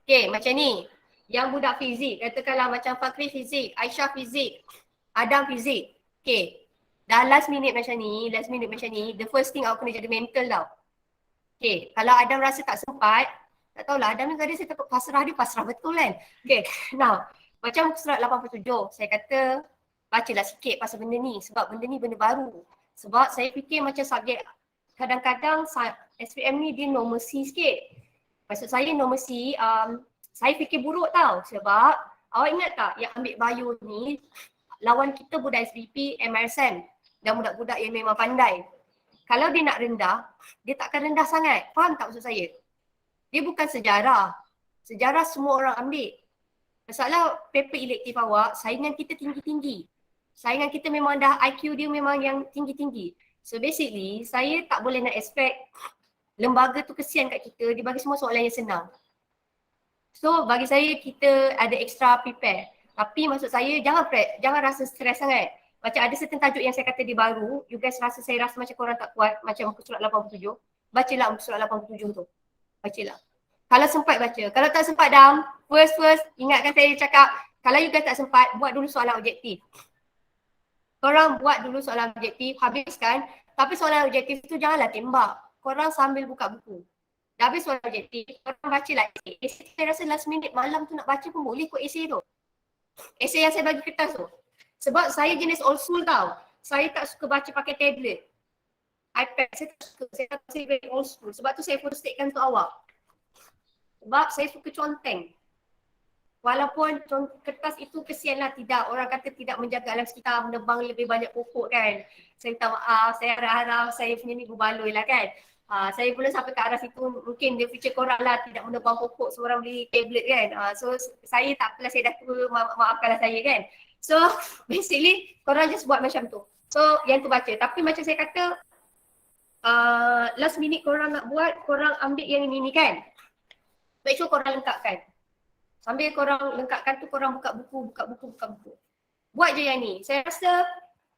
Okay, macam ni. Yang budak fizik, katakanlah macam Fakri fizik, Aisyah fizik, Adam fizik. Okay. Dah last minute macam ni, the first thing aku kena jadi mental tau. Okay, kalau Adam rasa tak sempat, tak tahulah, Adam ni tadi saya takut pasrah, dia pasrah betul kan. Okay, now, macam surat 87, saya kata bacalah sikit pasal benda ni sebab benda ni benda baru. Sebab saya fikir macam subjek, kadang-kadang SPM ni dia no mercy sikit. Maksud saya no mercy, saya fikir buruk tau sebab awak ingat tak yang ambil bio ni lawan kita budak SBP, MRSM dan budak-budak yang memang pandai. Kalau dia nak rendah, dia takkan rendah sangat. Faham tak maksud saya? Dia bukan sejarah. Sejarah semua orang ambil. Masalah paper elektif awak, saingan kita tinggi-tinggi. Saingan kita memang dah IQ dia memang yang tinggi-tinggi. So basically, saya tak boleh nak expect lembaga tu kesian kat kita, dia bagi semua soalan yang senang. So bagi saya kita ada extra prepare. Tapi maksud saya jangan rasa stres sangat. Macam ada certain tajuk yang saya kata dia baru, you guys saya rasa macam korang tak kuat, macam muka surat 87. Bacalah muka surat 87 tu. Bacalah. Kalau sempat baca. Kalau tak sempat first, ingatkan saya cakap, kalau you guys tak sempat, buat dulu soalan objektif. Korang buat dulu soalan objektif, habiskan. Tapi soalan objektif tu janganlah tembak. Korang sambil buka buku. Dah habis soalan objektif, korang bacalah esei. Saya rasa last minute malam tu nak baca pun boleh kot esei tu. Esei yang saya bagi kertas tu. Sebab saya jenis old school tau. Saya tak suka baca pakai tablet. iPad saya tak suka. Saya tak suka very old school. Sebab tu saya fotostatekan untuk awak. Sebab saya suka conteng. Walaupun kertas itu kesianlah tidak. Orang kata tidak menjaga alam sekitar, menebang lebih banyak pokok kan. Saya minta maaf, saya harap saya punya ni berbaloi lah kan. Saya belum sampai ke arah situ, mungkin dia feature korang lah tidak menebang pokok seorang beli tablet kan. So saya tak apalah, saya dah tua, maafkanlah saya kan. So basically korang just buat macam tu. So yang tu baca. Tapi macam saya kata, last minute korang nak buat, korang ambil yang ini kan. Make sure korang lengkapkan. Sambil korang lengkapkan tu, korang buka buku. Buat je yang ni. Saya rasa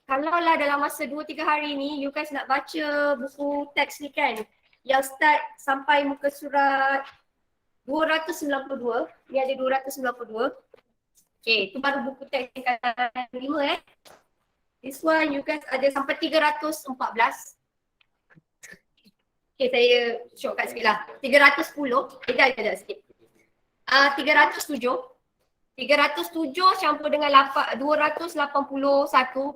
kalau lah dalam masa 2-3 hari ni, you guys nak baca buku teks ni kan, yang start sampai muka surat 292, ni ada 292. Okay, tu baru buku teks tingkatan 5 This one you guys ada sampai 314. Okay, saya shortcut sikit lah. 310, dah sikit. 307 campur dengan 281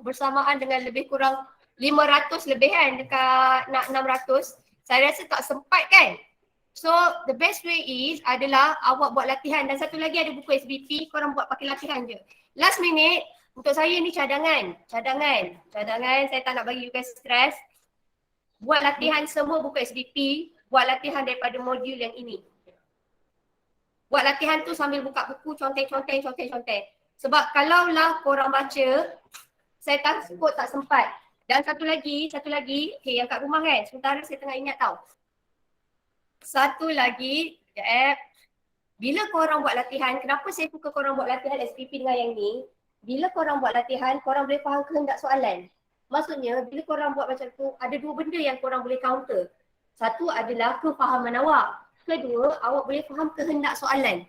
bersamaan dengan lebih kurang 500 lebih kan, dekat nak 600. Saya rasa tak sempat kan. So the best way is adalah awak buat latihan, dan satu lagi ada buku SBP, korang buat pakai latihan je. Last minute untuk saya ni cadangan. Saya tak nak bagi you guys stress. Buat latihan semua buku SBP, buat latihan daripada modul yang ini. Buat latihan tu sambil buka buku, conteng. Sebab kalaulah korang baca, saya takut tak sempat. Dan satu lagi, okay, yang kat rumah kan, sementara saya tengah ingat tau. Satu lagi, bila korang buat latihan, kenapa saya suka korang buat latihan SPP dengan yang ni? Bila korang buat latihan, korang boleh faham kehendak soalan. Maksudnya, bila korang buat macam tu, ada dua benda yang korang boleh counter. Satu adalah kefahaman awak. Kedua, awak boleh faham kehendak soalan.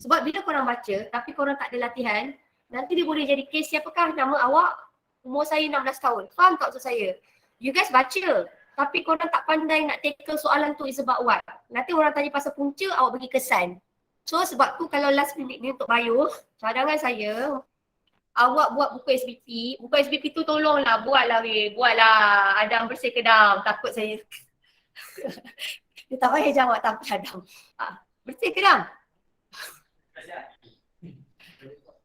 Sebab bila korang baca, tapi korang tak ada latihan, nanti dia boleh jadi kes siapakah nama awak, umur saya 16 tahun. Faham tak maksud saya? You guys baca, tapi korang tak pandai nak tackle soalan tu is about what? Nanti orang tanya pasal punca, awak bagi kesan. So sebab tu kalau last minute ni untuk bio, cadangan saya, awak buat buku SBP. Buku SBP tu tolonglah, buatlah weh. Buatlah Adam bersih kedam. Takut saya. Dia tak payah jawab takut Adam. Bersih kedam.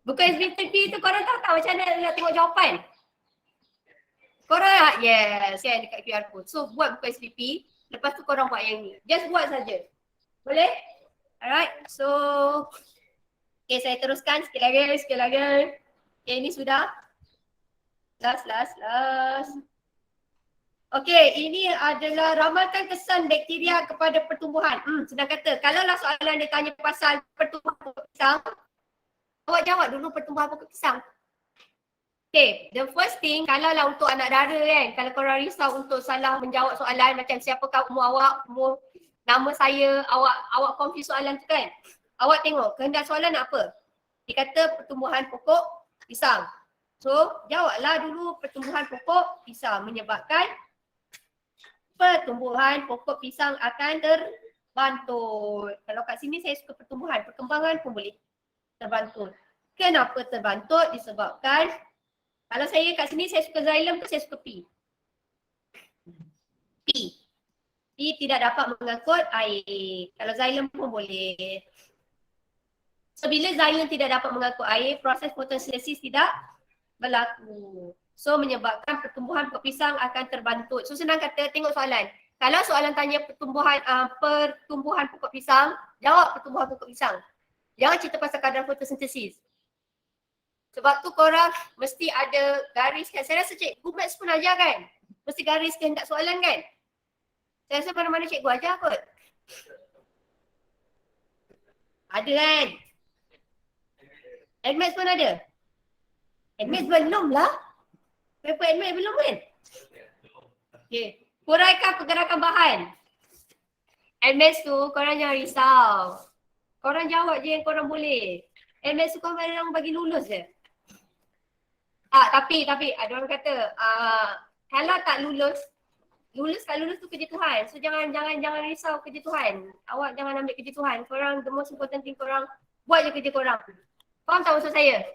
Buku SBP tu korang tahu macam mana nak tengok jawapan. Korang, yes, saya dekat QR code. So buat buku SPP, lepas tu korang buat yang ni. Just buat saja. Boleh? Alright, so okay, saya teruskan sikit lagi. Okay, ini sudah. Last. Okay, ini adalah ramalkan kesan bakteria kepada pertumbuhan. Senang kata, kalau lah soalan dia tanya pasal pertumbuhan pokok pisang, awak jawab dulu pertumbuhan pokok pisang. Okay, the first thing, kalau lah untuk anak dara kan, kalau korang risau untuk salah menjawab soalan macam siapakah umur awak, nama saya, awak confuse soalan tu kan. Awak tengok, kehendak soalan apa? Dia kata pertumbuhan pokok pisang. So, jawablah dulu pertumbuhan pokok pisang menyebabkan pertumbuhan pokok pisang akan terbantut. Kalau kat sini saya suka pertumbuhan, perkembangan pun boleh terbantut. Kenapa terbantut? Disebabkan kalau saya kat sini saya suka xylem tu saya suka P. P tidak dapat mengangkut air. Kalau xylem pun boleh. So bila xylem tidak dapat mengangkut air, proses fotosintesis tidak berlaku. So menyebabkan pertumbuhan pokok pisang akan terbantut. So senang kata, tengok soalan. Kalau soalan tanya pertumbuhan pokok pisang, jawab pertumbuhan pokok pisang. Jangan cerita pasal kadar fotosintesis. Sebab tu korang mesti ada garis kan. Saya rasa cikgu Maths pun ajar kan. Mesti garis kehendak soalan kan. Saya rasa mana-mana cikgu ajar kot. Ada kan. Admaths pun ada. Admaths belum lah. Paper Admaths belum kan. Okay. Huraikan pergerakan bahan. Admaths tu korang jangan risau. Korang jawab je yang korang boleh. Admaths tu korang bagi lulus je. Tapi ada orang kata kalau tak lulus tu kerja Tuhan. So jangan risau kerja Tuhan. Awak jangan ambil kerja Tuhan. Korang the most important thing korang buat je kerja korang. Faham tak maksud saya?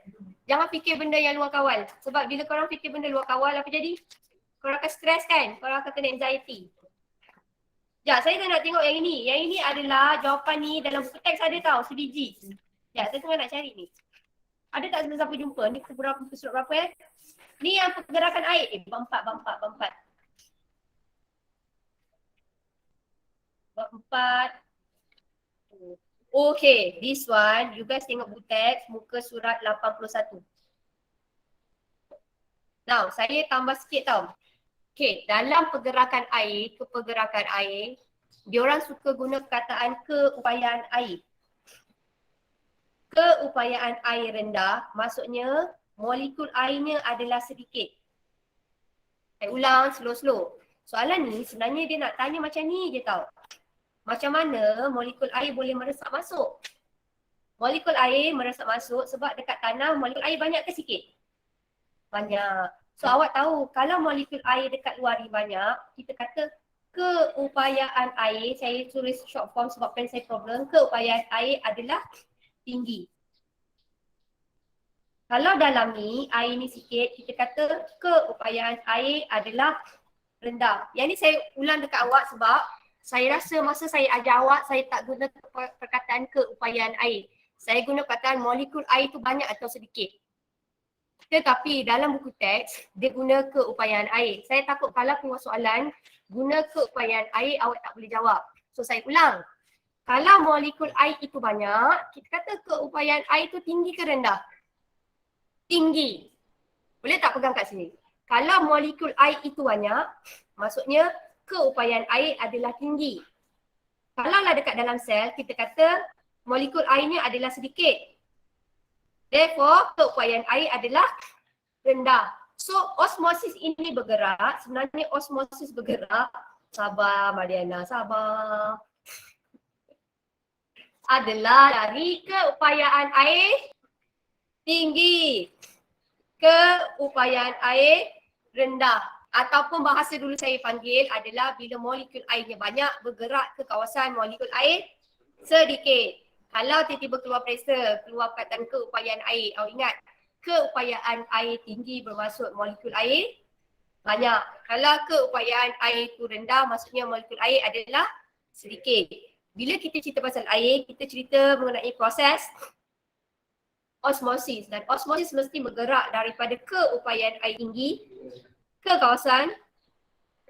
Jangan fikir benda yang luar kawal. Sebab bila korang fikir benda luar kawal apa jadi? Korang akan stres kan? Korang akan kena anxiety. Saya nak tengok yang ini. Yang ini adalah jawapan ni dalam buku teks ada tau, sebiji. Saya tengah nak cari ni. Ada tak siapa jumpa? Ni surat berapa Ni yang pergerakan air. Bab 4. Okay, this one. You guys tengok buku teks, muka surat 81. Now, saya tambah sikit tau. Okay, dalam pergerakan air, diorang suka guna perkataan keupayaan air. Keupayaan air rendah, maksudnya molekul airnya adalah sedikit. Saya ulang slow-slow. Soalan ni sebenarnya dia nak tanya macam ni je tau. Macam mana molekul air boleh meresap masuk? Molekul air meresap masuk sebab dekat tanah molekul air banyak ke sikit? Banyak. So awak tahu kalau molekul air dekat luar ni banyak, kita kata keupayaan air, saya tulis short form sebab pen saya problem, keupayaan air adalah tinggi. Kalau dalam ni, air ni sikit, kita kata keupayaan air adalah rendah. Yang ni saya ulang dekat awak sebab saya rasa masa saya ajar awak, saya tak guna perkataan keupayaan air. Saya guna perkataan molekul air tu banyak atau sedikit. Tetapi dalam buku teks, dia guna keupayaan air. Saya takut kalau keluar soalan, guna keupayaan air, awak tak boleh jawab. So saya ulang. Kalau molekul air itu banyak, kita kata keupayaan air itu tinggi ke rendah? Tinggi. Boleh tak pegang kat sini? Kalau molekul air itu banyak, maksudnya keupayaan air adalah tinggi. Kalaulah dekat dalam sel, kita kata molekul airnya adalah sedikit. Therefore, keupayaan air adalah rendah. So, osmosis ini bergerak. Sebenarnya osmosis bergerak. Sabar Mariana, sabar. Adalah dari keupayaan air tinggi. Keupayaan air rendah. ataupun bahasa dulu saya panggil adalah bila molekul airnya banyak bergerak ke kawasan molekul air sedikit. Kalau tiba-tiba keluar pressure, keluar perkataan keupayaan air, awak ingat keupayaan air tinggi bermaksud molekul air banyak. Kalau keupayaan air itu rendah maksudnya molekul air adalah sedikit. Bila kita cerita pasal air, kita cerita mengenai proses osmosis dan osmosis mesti bergerak daripada keupayaan air tinggi ke kawasan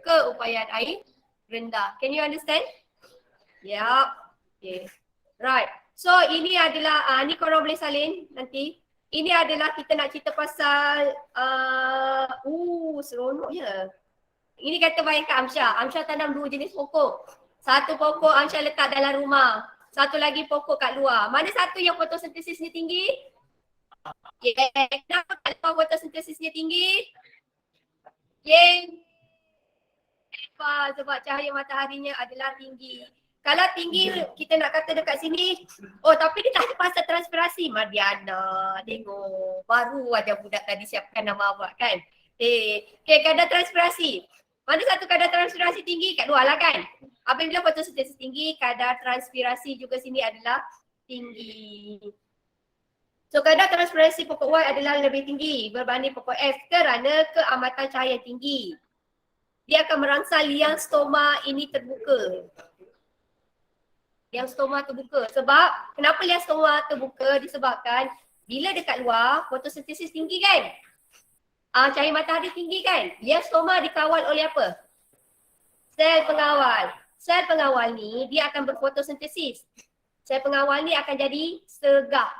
keupayaan air rendah. Can you understand? Yup. Okay. Right. So ini adalah, ni korang boleh salin nanti. Ini adalah kita nak cerita pasal, seronoknya. Ini kata bayangkan Amsyah. Amsyah tanam 2 jenis pokok. Satu pokok Amsyah letak dalam rumah. Satu lagi pokok kat luar. Mana satu yang fotosintesisnya tinggi? Kenapa kat luar fotosintesisnya tinggi? Sebab cahaya mataharinya adalah tinggi. Kalau tinggi kita nak kata dekat sini, tapi dia tak ada pasal transpirasi. Mardiana, tengok. Baru aja budak tadi siapkan nama awak kan. Kadar transpirasi. Mana satu kadar transpirasi tinggi? Kat luar lah kan. Apabila fotosintesis tinggi, kadar transpirasi juga sini adalah tinggi. So kadar transpirasi pokok Y adalah lebih tinggi berbanding pokok F kerana keamatan cahaya tinggi. Dia akan merangsang liang stoma ini terbuka. Liang stoma terbuka. Sebab kenapa liang stoma terbuka? Disebabkan bila dekat luar fotosintesis tinggi kan? Cahaya matahari tinggi kan? Liang stoma dikawal oleh apa? Sel pengawal. Sel pengawal ni dia akan berfotosintesis. Sel pengawal ni akan jadi segah.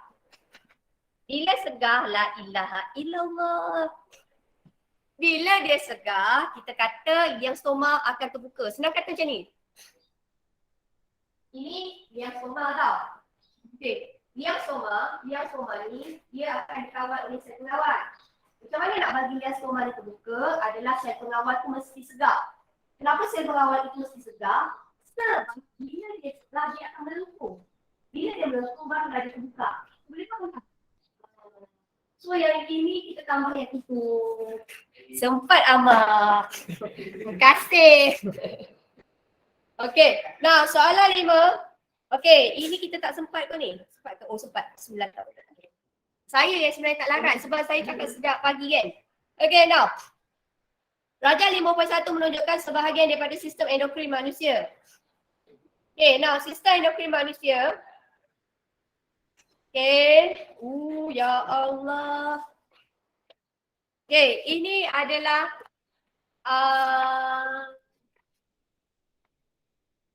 Bila segah, la ilaha illallah. Bila dia segah, kita kata liang stoma akan terbuka. Senang kata macam ni. Ini liang stoma tau. Okay. Liang stoma ni dia akan dikawal oleh sel pengawal. Macam mana nak bagi liang stoma ni terbuka adalah sel pengawal tu mesti segah. Kenapa sel pengawal itu mesti segah? Sebab bila dia segah, dia akan melengkung. Bila dia melengkung, baru dia terbuka. Boleh faham tak? So yang ini kita tambah yang itu. Sempat amat. Terima kasih. Okey. Nah, soalan 5. Okey, ini kita tak sempat ke ni? Sempat ke? Sempat. 9 tahun. Saya yang sebenarnya tak larat sebab saya cakap sejak pagi kan. Okey, now. Rajah 5.1 menunjukkan sebahagian daripada sistem endokrin manusia. Okey, now sistem endokrin manusia. Okay. Ya Allah. Okay, ini adalah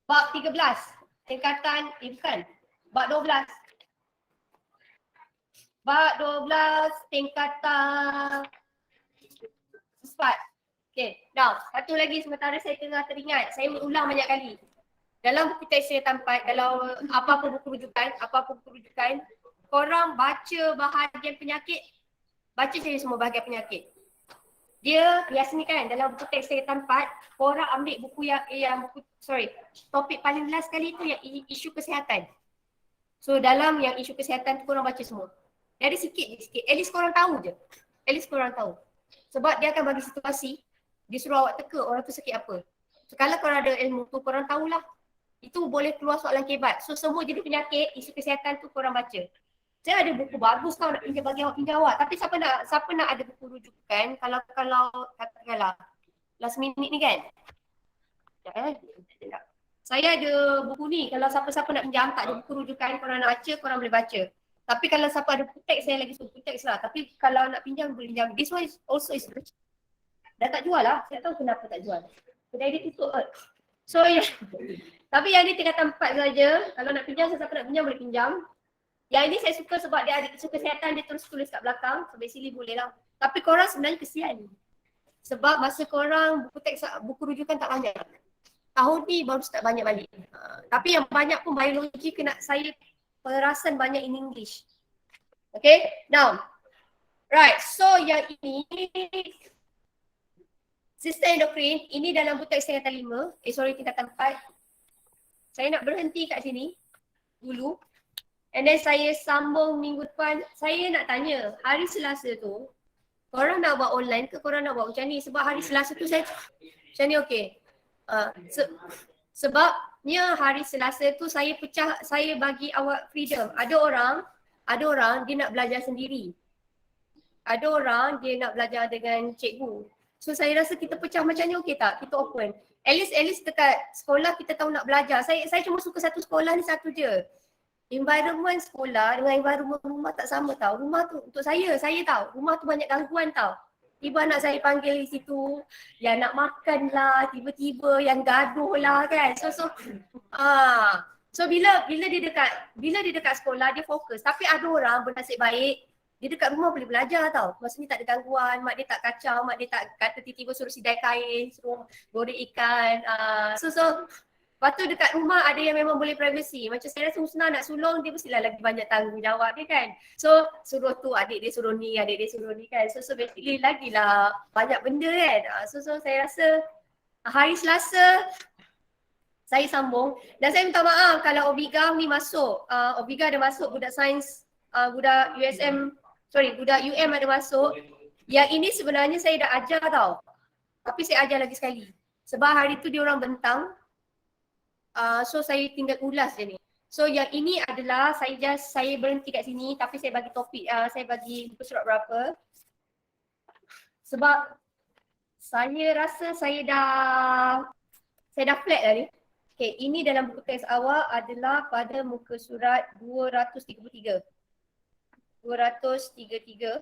bab 13. Tingkatan, bukan. Bab 12. Bab 12 tingkatan 4. Okay, now satu lagi sementara saya tengah teringat. Saya mengulang banyak kali. Dalam buku teks saya tampak, kalau apa-apa buku rujukan, korang baca bahagian penyakit, baca saja semua bahagian penyakit. Dia biasa ni kan, dalam buku teks saya tampak, korang ambil buku topik paling last sekali tu yang isu kesihatan. So dalam yang isu kesihatan tu korang baca semua. Dari sikit, at least korang tahu je. At least korang tahu. Sebab dia akan bagi situasi, dia suruh awak teka orang tu sakit apa. So kalau korang ada ilmu tu, korang tahulah. Itu boleh keluar soalan kebat. So semua jenis penyakit, isu kesihatan tu korang baca. Saya ada buku bagus tau nak pinjam bagi awak pinjam awak. Tapi siapa nak ada buku rujukan kalau katakanlah last minute ni kan. Saya ada buku ni, kalau siapa-siapa nak pinjam tak ada buku rujukan, korang nak baca, korang boleh baca. Tapi kalau siapa ada buku teks, saya lagi suruh buku teks lah. Tapi kalau nak pinjam, boleh pinjam. This one also is rich. Dah tak jual lah, saya tahu kenapa tak jual. Kedai dia tutup kot. So tapi yang ni tingkatan 4 saja. Kalau nak pinjam, siapa nak pinjam boleh pinjam. Yang ini saya suka sebab dia ada isu kesihatan, dia terus tulis kat belakang. So basically boleh lah. Tapi korang sebenarnya kesian. Sebab masa korang buku teks, buku rujukan tak banyak. Tahun ni baru start banyak balik. Tapi yang banyak pun biologi kena saya perasan banyak in English. Okay, now. Right, so yang ini sistem endokrin, ini dalam buku teks tingkatan 5. Tingkatan 4. Saya nak berhenti kat sini dulu. And then saya sambung minggu depan. Saya nak tanya, hari Selasa tu, Korang nak buat online ke korang nak buat macam ni? Sebab hari Selasa tu saya macam ni okey. Sebabnya hari Selasa tu saya bagi awak freedom. Ada orang dia nak belajar sendiri. Ada orang dia nak belajar dengan cikgu. So saya rasa kita pecah macam ni okey tak? Kita open. At least dekat sekolah kita tahu nak belajar. Saya cuma suka satu sekolah ni satu je. Environment sekolah dengan environment rumah tak sama tau. Rumah tu untuk saya tahu. Rumah tu banyak gangguan tau. Tiba anak saya panggil di situ, yang nak makan lah, tiba-tiba yang gaduh lah kan. So bila dia dekat sekolah dia fokus. Tapi ada orang bernasib baik, dia dekat rumah boleh belajar tau. Maksudnya tak ada gangguan, mak dia tak kacau, mak dia tak kata tiba-tiba suruh sidai kain, suruh goreng ikan. Lepas tu dekat rumah ada yang memang boleh privacy. Macam saya rasa Husna nak sulung, dia mestilah lagi banyak tanggungjawab dia kan. So suruh tu adik dia suruh ni kan. So basically lagilah banyak benda kan. So saya rasa hari Selasa saya sambung dan saya minta maaf kalau Obiga ni masuk. Obiga ada masuk, budak sains, budak budak UM ada masuk. Yang ini sebenarnya saya dah ajar tau. Tapi saya ajar lagi sekali. Sebab hari tu dia orang bentang. So saya tinggal ulas je ni. So yang ini adalah saya berhenti kat sini tapi saya bagi topik, saya bagi buku surat berapa. Sebab saya rasa saya dah flat dah ni. Okay, ini dalam buku teks awak adalah pada muka surat 233. 233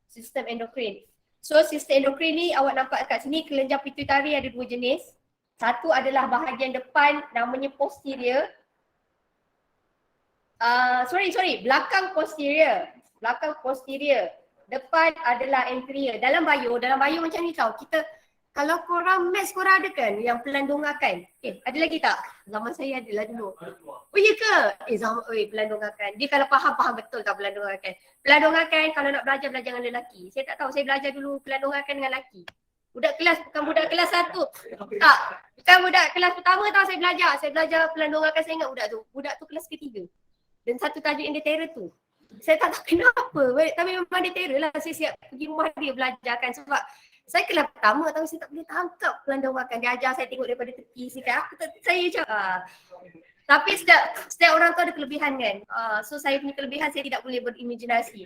sistem endokrin. So sistem endokrin ni awak nampak kat sini kelenjar pituitari ada dua jenis. Satu adalah bahagian depan namanya posterior. Belakang posterior. Belakang posterior. Depan adalah anterior. Dalam bio macam ni tau. Kalau korang maths korang ada kan yang pelandongakan? Ada lagi tak? Zaman saya adalah dulu. Oh iya ke? Pelandongakan. Dia kalau faham betul tak pelandongakan. Pelandongakan kalau nak belajar dengan lelaki. Saya tak tahu, saya belajar dulu pelandongakan dengan lelaki. Bukan budak kelas 1. Tak. Bukan budak kelas pertama tau saya belajar. Saya belajar pelandongakan, saya ingat budak tu kelas ketiga. Dan satu tajuk yang dia terror tu. Saya tak tahu kenapa. Tapi memang dia terror lah. Saya siap pergi rumah dia belajarkan sebab saya kelas pertama tapi saya tak boleh tangkap pelandongakan. Dia ajar saya tengok daripada tepi. Saya cakap. Tapi setiap orang tu ada kelebihan kan. So saya punya kelebihan saya tidak boleh berimajinasi.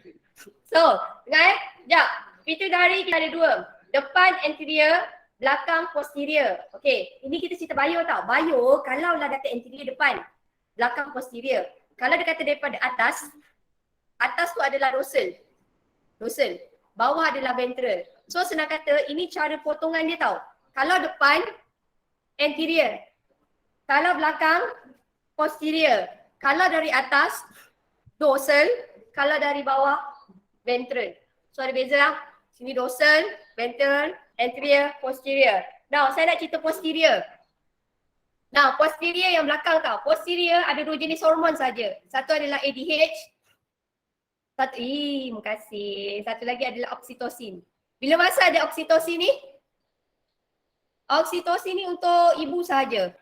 So, dengar sekejap. Pituitari kita ada dua. Depan anterior, belakang posterior. Okey, ini kita cerita bio tau. Bio kalau lah kata anterior depan, belakang posterior. Kalau dia kata daripada atas tu adalah dorsal. Bawah adalah ventral. So senang kata ini cara potongan dia tau. Kalau depan anterior. Kalau belakang posterior. Kalau dari atas dorsal, kalau dari bawah ventral. So ada beza lah. Sini dorsal, ventral, anterior, posterior. Now, saya nak cerita posterior. Now, posterior yang belakang tau. Posterior ada dua jenis hormon saja. Satu adalah ADH. Terima kasih. Satu lagi adalah oksitosin. Bila masa ada oksitosin ni? Oksitosin ni untuk ibu sahaja.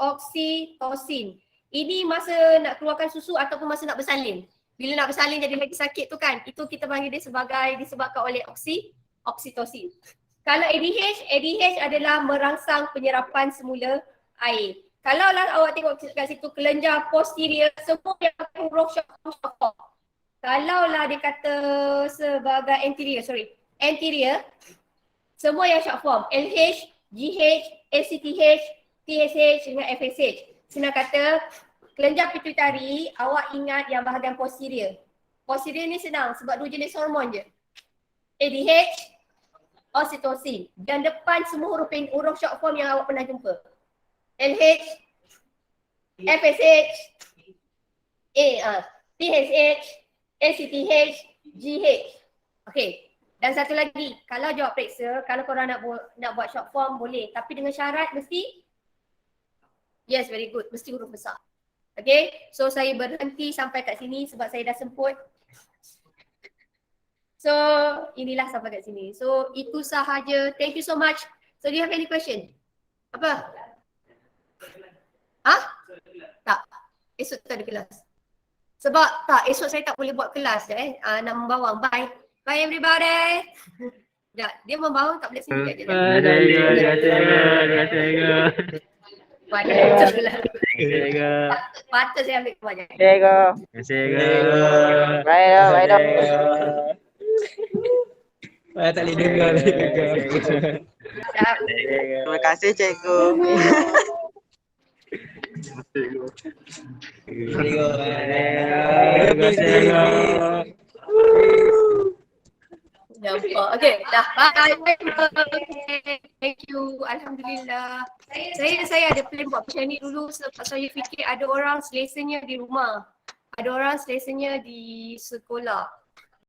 Oksitosin. Ini masa nak keluarkan susu ataupun masa nak bersalin. Bila nak bersalin jadi lagi sakit tu kan, itu kita panggil dia disebabkan oleh oksitosin. Kalau ADH adalah merangsang penyerapan semula air. Kalau lah awak tengok kat situ kelenjar posterior, semua yang pakai huruf short form. Kalau lah dia kata sebagai anterior, semua yang short form. LH, GH, ACTH, TSH dengan FSH. Senang kata, kelenjar pituitari, awak ingat yang bahagian posterior. Posterior ni senang sebab dua jenis hormon je. ADH, oksitosin. Dan depan semua huruf short form yang awak pernah jumpa. LH, FSH, TSH, ACTH, GH. Okay. Dan satu lagi, kalau jawab periksa, kalau korang nak buat short form boleh. Tapi dengan syarat mesti, yes, very good. Mesti huruf besar. Okay, so saya berhenti sampai kat sini sebab saya dah semput. So, inilah sampai kat sini. So, itu sahaja. Thank you so much. So, do you have any question? Apa? Tak. Esok tak ada kelas. Sebab tak, esok saya tak boleh buat kelas nak membawang. Bye. Bye everybody. Sekejap, dia membawang tak boleh sini. Terima kasih. Patut saya ambil keluar je. Bye. Tak boleh dengar. Sekejap. Terima kasih cikgu. Nampak. Okay, dah. Bye. Okay. Thank you. Alhamdulillah. Saya ada plan buat macam ni dulu sebab saya fikir ada orang selesanya di rumah. Ada orang selesanya di sekolah.